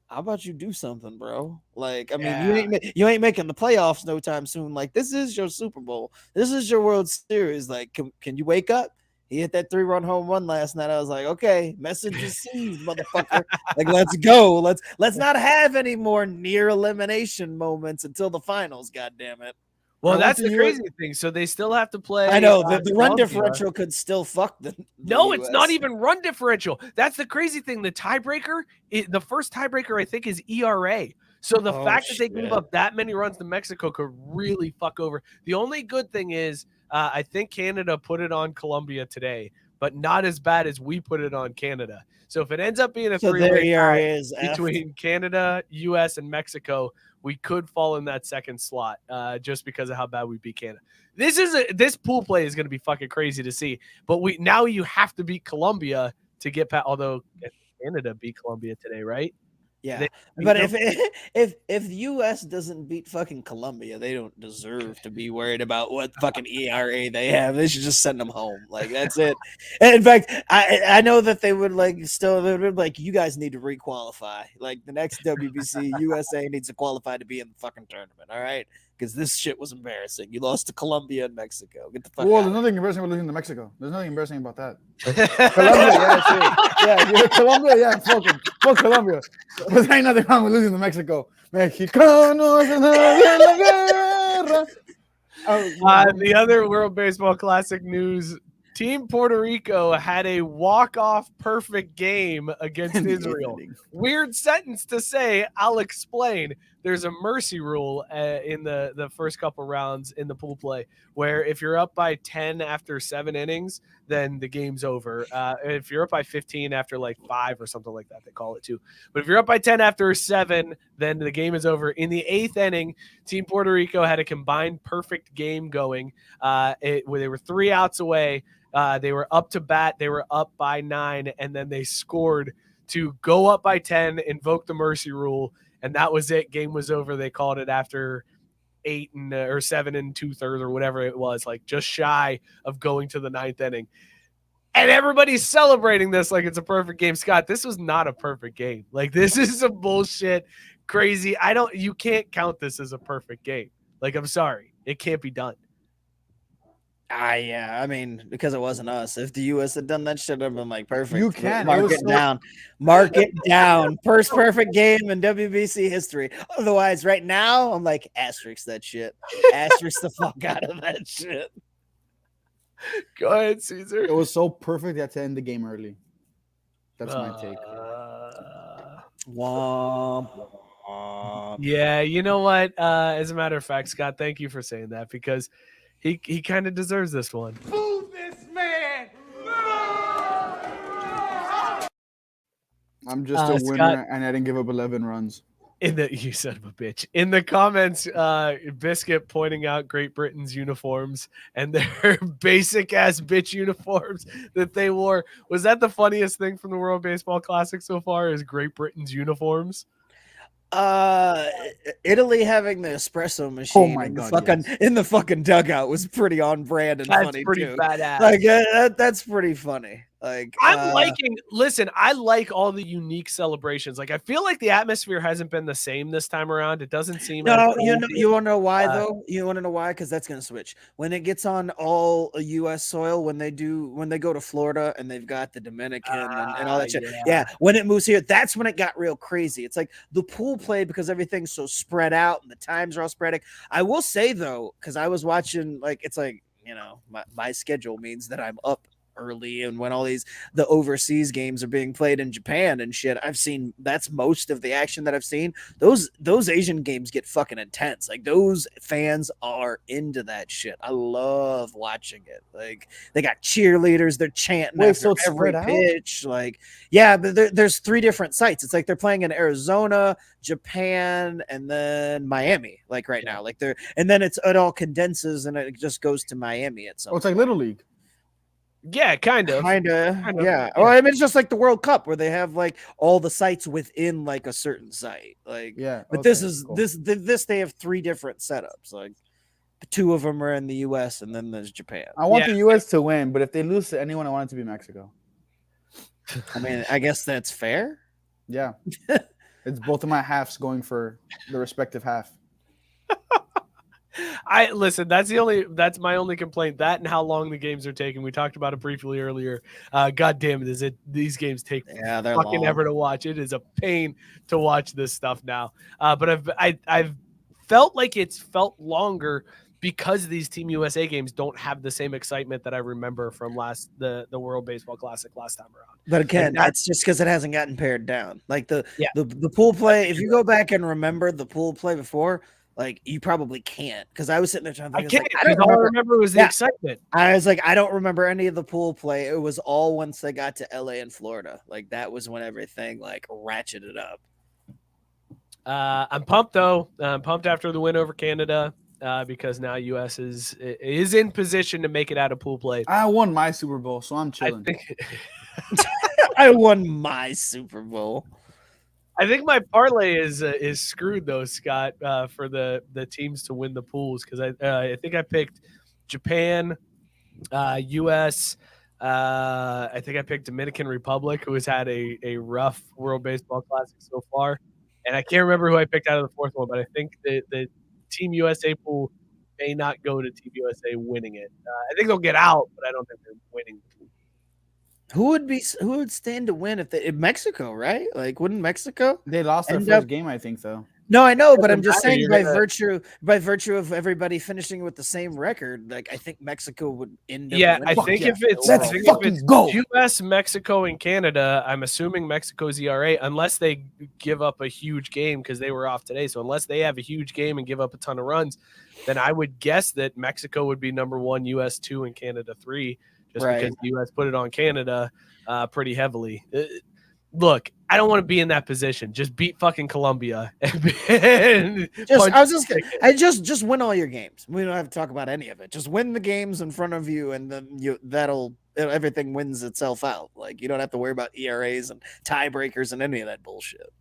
how about you do something, bro? Like, I mean, you ain't making the playoffs no time soon. Like, this is your Super Bowl, this is your World Series. Like, can you wake up? He hit that 3-run home run last night. I was like, okay, message received, motherfucker. Like, let's go. Let's not have any more near elimination moments until the finals. God damn it. Well, I that's went the to crazy thing. So they still have to play. I know the run Colombia. differential could still fuck the No, it's not US. even run differential. That's the crazy thing. The tiebreaker, the first tiebreaker, I think, is ERA. So the fact that they gave up that many runs to Mexico could really fuck over. The only good thing is, I think Canada put it on Colombia today, but not as bad as we put it on Canada. So if it ends up being a So their three-way ERA tie is F. between Canada, U.S., and Mexico, we could fall in that second slot just because of how bad we beat Canada. This pool play is going to be fucking crazy to see. But now you have to beat Colombia to get past. Although Canada beat Colombia today, right? Yeah, but if the U.S. doesn't beat fucking Colombia, they don't deserve to be worried about what fucking ERA they have. They should just send them home. Like, that's it. And in fact, I know that they would you guys need to requalify. Like, the next WBC, USA needs to qualify to be in the fucking tournament. All right, because this shit was embarrassing. You lost to Colombia and Mexico. Get the fuck Well, out. there's nothing embarrassing about losing to Mexico. There's nothing embarrassing about that. Colombia, yeah, Colombia, yeah, fuck Colombia. But there ain't nothing wrong with losing to Mexico. Mexicanos en la guerra. The other World Baseball Classic news: Team Puerto Rico had a walk-off perfect game against Israel. Weird sentence to say. I'll explain. There's a mercy rule in the first couple rounds in the pool play, where if you're up by 10 after 7 innings, then the game's over. If you're up by 15 after like 5 or something like that, they call it too. But if you're up by 10 after 7, then the game is over. In the 8th inning, Team Puerto Rico had a combined perfect game going. Where they were 3 outs away. They were up to bat. They were up by 9, and then they scored to go up by 10, invoke the mercy rule, and that was it. Game was over. They called it after 8 or 7 2/3 or whatever it was, like just shy of going to the 9th inning. And everybody's celebrating this like it's a perfect game. Scott, this was not a perfect game. Like, this is some bullshit, crazy. You can't count this as a perfect game. Like, I'm sorry. It can't be done. Yeah. I mean, because it wasn't us. If the U.S. had done that shit, I'd have been like, perfect. You can. Mark it down. Mark it down. First perfect game in WBC history. Otherwise, right now, I'm like, asterisk that shit. Asterisk the fuck out of that shit. Go ahead, Caesar. It was so perfect that to end the game early. That's my take. Womp, womp. Yeah, you know what? As a matter of fact, Scott, thank you for saying that because he kind of deserves this one. Boo this man! I'm just a winner, Scott, and I didn't give up 11 runs. You son of a bitch. In the comments, Biscuit pointing out Great Britain's uniforms and their basic ass bitch uniforms that they wore. Was that the funniest thing from the World Baseball Classic so far? Is Great Britain's uniforms? Italy having the espresso machine my in, God, in the fucking dugout was pretty on brand and That's funny pretty too. badass. Like that's pretty funny. Like Listen, I like all the unique celebrations. Like I feel like the atmosphere hasn't been the same this time around. It doesn't seem No, you want to know why though? You want to know why? Because that's gonna switch when it gets on all U.S. soil. When they go to Florida and they've got the Dominican and all that shit. Yeah, when it moves here, that's when it got real crazy. It's like the pool play because everything's so spread out and the times are all spreading. I will say though, because I was watching, like it's like my schedule means that I'm up early, and when all the overseas games are being played in Japan and shit, I've seen that's most of the action that I've seen. Those Asian games get fucking intense. Like those fans are into that shit. I love watching it. Like they got cheerleaders, they're chanting after every pitch. Like yeah, but there's 3 different sites. It's like they're playing in Arizona, Japan, and then Miami. Like right now, like and then it all condenses and it just goes to Miami at some. Oh, it's like Little League. Yeah, kind of. Yeah. Oh, I mean, it's just like the World Cup where they have like all the sites within like a certain site. Like, yeah. But this is cool. This they have 3 different setups. Like 2 of them are in the U.S. and then there's Japan. I want the U.S. to win, but if they lose to anyone, I want it to be Mexico. I mean, I guess that's fair. Yeah. It's both of my halves going for the respective half. Listen, that's my only complaint. That and how long the games are taking. We talked about it briefly earlier. God damn it, these games take they're fucking long. ever to watch. It is a pain to watch this stuff now. But I've felt like it's felt longer because these Team USA games don't have the same excitement that I remember from the World Baseball Classic last time around. But again, that's just because it hasn't gotten pared down. Like the pool play, if you go back and remember the pool play before, like you probably can't, because I was sitting there trying to think. All I remember was the excitement. I was like, I don't remember any of the pool play. It was all once they got to LA and Florida. Like that was when everything like ratcheted up. I'm pumped though. I'm pumped after the win over Canada because now US is in position to make it out of pool play. I won my Super Bowl, so I'm chilling. I won my Super Bowl. I think my parlay is screwed though, Scott, for the teams to win the pools, because I think I picked Japan, U.S. I think I picked Dominican Republic, who has had a rough World Baseball Classic so far, and I can't remember who I picked out of the 4th one, but I think the Team USA pool may not go to Team USA winning it. I think they'll get out, but I don't think they're winning the pool. Who would stand to win if Mexico, right? Like, wouldn't Mexico? They lost their first game, I think, though. No, I know, but I'm just saying by virtue of everybody finishing with the same record, like I think Mexico would end up. Yeah, I think if it's go. U.S., Mexico, and Canada, I'm assuming Mexico's ERA, unless they give up a huge game because they were off today. So unless they have a huge game and give up a ton of runs, then I would guess that Mexico would be number 1, U.S. 2, and Canada 3. Just because the U.S. put it on Canada pretty heavily. Look, I don't want to be in that position. Just beat fucking Colombia. Just win all your games. We don't have to talk about any of it. Just win the games in front of you, and then everything wins itself out. Like you don't have to worry about ERAs and tiebreakers and any of that bullshit.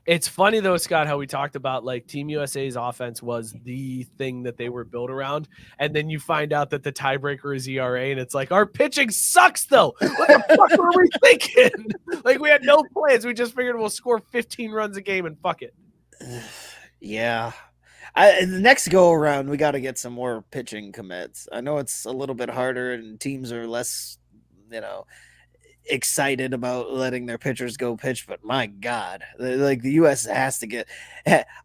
It's funny though, Scott, how we talked about like Team USA's offense was the thing that they were built around, and then you find out that the tiebreaker is ERA, and it's like our pitching sucks though. What the fuck were we thinking? Like we had no plans. We just figured we'll score 15 runs a game and fuck it. Yeah, The next go around, we got to get some more pitching commits. I know it's a little bit harder, and teams are less, excited about letting their pitchers go pitch, but my God, like the U.S. has to get.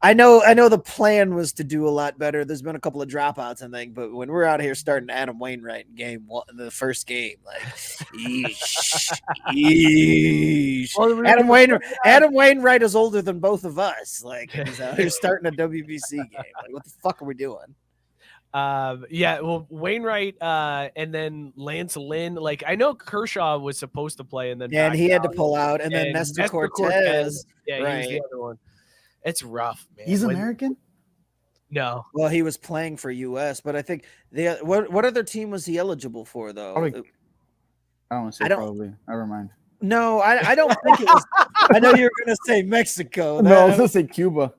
I know the plan was to do a lot better. There's been a couple of dropouts, I think, but when we're out here starting Adam Wainwright in game one, the first game, like, yeesh. Adam Wainwright is older than both of us. Like, he's out here starting a WBC game. Like, what the fuck are we doing? Well, Wainwright, and then Lance Lynn. Like, I know Kershaw was supposed to play, and then and he had to pull out, and then Nestor Cortez. Yeah, right. he was the other one. It's rough, man. He's American? No. Well, he was playing for U.S., but I think what other team was he eligible for though? I don't want to say probably. Never mind. No, I don't think it was. I know you were going to say Mexico. No, I was going to say Cuba.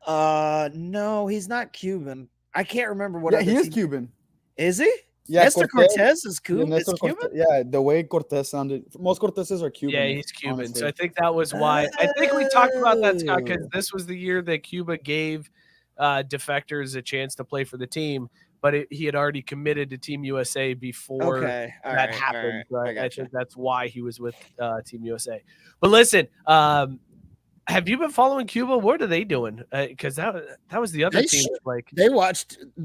No, he's not Cuban. I can't remember what. Yeah, he is Cuban. Is he? Yeah, Nestor Cortez is Cuban. Yeah, Cuban? Yeah, the way Cortez sounded. Most Cortezes are Cuban. Yeah, he's Cuban. Honestly. So I think that was why. I think we talked about that, Scott, because this was the year that Cuba gave defectors a chance to play for the team, but he had already committed to Team USA before that happened. Right? I think that's why he was with Team USA. But listen, have you been following Cuba? What are they doing? Because that was the other team.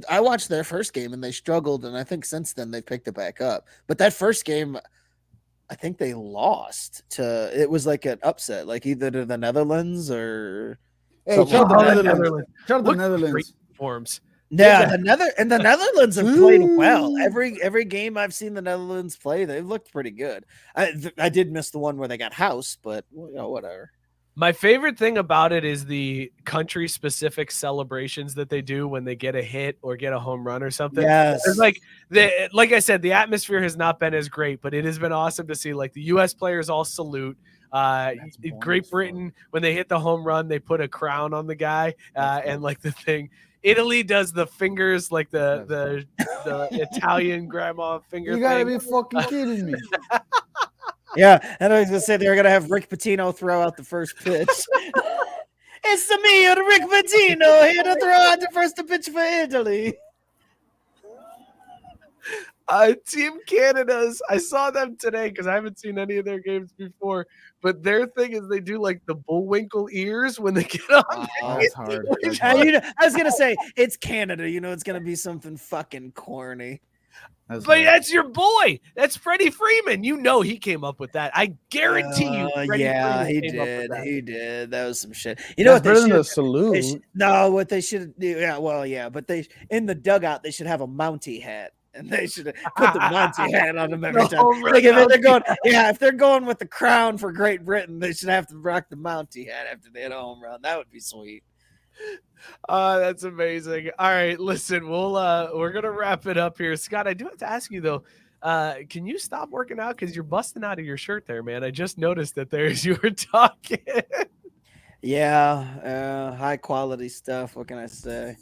I watched their first game and they struggled, and I think since then they've picked it back up. But that first game, I think they lost to. It was like an upset, like either to the Netherlands or. Hey, shout out the Netherlands. Shout out the Netherlands. Forms. Yeah, the Netherlands have played well. Every game I've seen the Netherlands play, they've looked pretty good. I did miss the one where they got housed, but whatever. My favorite thing about it is the country-specific celebrations that they do when they get a hit or get a home run or something. Yes. It's like I said, the atmosphere has not been as great, but it has been awesome to see. Like the U.S. players all salute. Great Britain, when they hit the home run, they put a crown on the guy, and like the thing. Italy does the fingers, like the Italian grandma finger. You gotta thing. be fucking kidding me. Yeah, and I was gonna say they're gonna have Rick Pitino throw out the first pitch. It's me, Rick Pitino, here to throw out the first pitch for Italy. Team Canada's, I saw them today because I haven't seen any of their games before, but their thing is they do like the bullwinkle ears when they get on. That's hard. I was gonna say it's Canada, it's gonna be something fucking corny. That's your boy. That's Freddie Freeman. He came up with that. I guarantee you. Yeah, he did. He did. That was some shit. What better than the salute? What they should do? Yeah, well, yeah, but they in the dugout they should have a Mountie hat. And they should put the Mountie hat on them every time. Like if they're going with the crown for Great Britain, they should have to rock the Mountie hat after they hit a home run. That would be sweet. That's amazing. All right, listen, we're gonna wrap it up here. Scott, I do have to ask you though, can you stop working out because you're busting out of your shirt there, man? I just noticed that as you were talking. Yeah, high quality stuff. What can I say?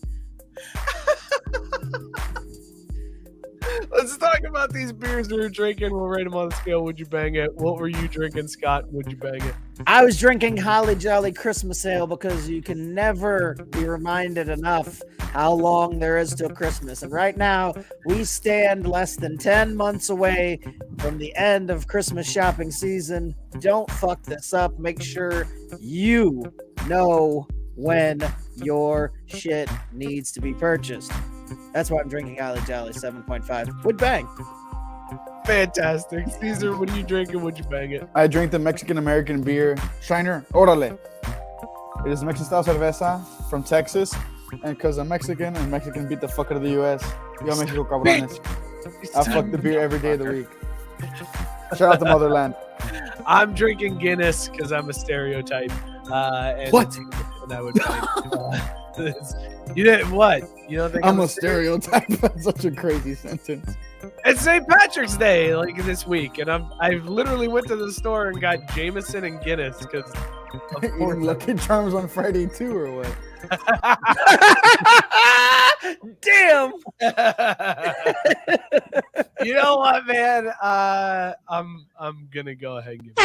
Let's talk about these beers we were drinking. We'll rate them on the scale. Would you bang it? What were you drinking, Scott? Would you bang it? I was drinking Holly Jolly Christmas Ale because you can never be reminded enough how long there is till Christmas. And right now, we stand less than 10 months away from the end of Christmas shopping season. Don't fuck this up. Make sure you know when your shit needs to be purchased. That's why I'm drinking Holly Jolly 7.5. Would bang. Fantastic. Caesar, what are you drinking? Would you bang it? I drink the Mexican-American beer, Shiner Orale. It is Mexican-style cerveza from Texas. And because I'm Mexican, and Mexican beat the fuck out of the U.S. Yo, Mexico, cabrones. I fuck the beer every day of the week. Shout out to Motherland. I'm drinking Guinness because I'm a stereotype. What? And I would you didn't what? You don't think I'm a stereotype? That's such a crazy sentence. It's St. Patrick's Day, like this week, and I literally went to the store and got Jameson and Guinness because eating Lucky Charms on Friday too, or what? Damn. You know what, man? I'm gonna go ahead and give it.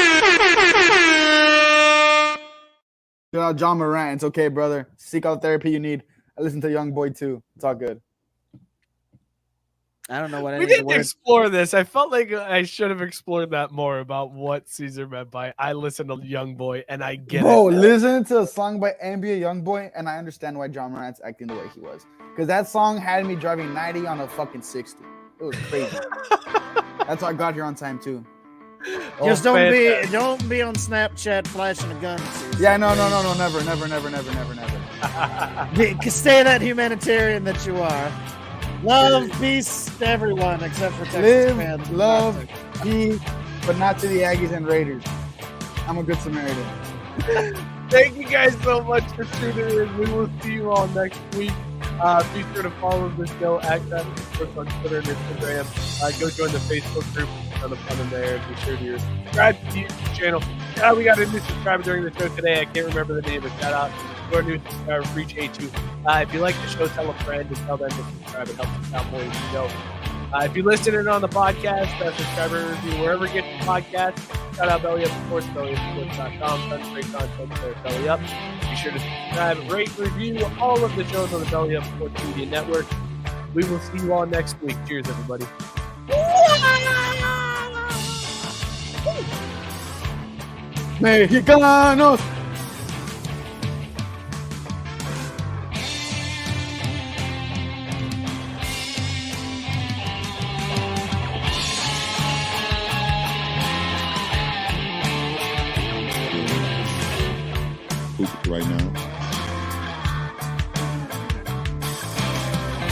Shout out John Morant. It's okay, brother. Seek out therapy you need. I listen to Young Boy too. It's all good. I don't know what We any of the didn't words. explore this. I felt like I should have explored that more about what Caesar meant by I listen to Young Boy and I get Bro, it. listen to a song by NBA YoungBoy, and I understand why John Morant's acting the way he was. Because that song had me driving 90 on a fucking 60. It was crazy. That's why I got here on time too. Just Oh, don't fantastic. be on Snapchat flashing a gun. Susan. Yeah, no, never. Stay that humanitarian that you are. Love, peace to everyone except for Texas fans. Live, love, peace, but not to the Aggies and Raiders. I'm a good Samaritan. Thank you guys so much for tuning in. We will see you all next week. Be sure to follow the show at Sports on Twitter and Instagram. Go join the Facebook group. There's a ton of fun in there. Be sure to subscribe to the YouTube channel. We got a new subscriber during the show today. I can't remember the name, but shout out to our new subscriber, Reach A2. If you like the show, tell a friend and tell them to subscribe. It helps us out more as you go. If you listen in on the podcast, subscriber review wherever you get your podcast. Shout out Belly Up Sports, bellyupsports.com. That's great content there, Belly Up. Be sure to subscribe, rate, review all of the shows on the Belly Up Sports Media Network. We will see you all next week. Cheers, everybody. Mexicanos! Right now.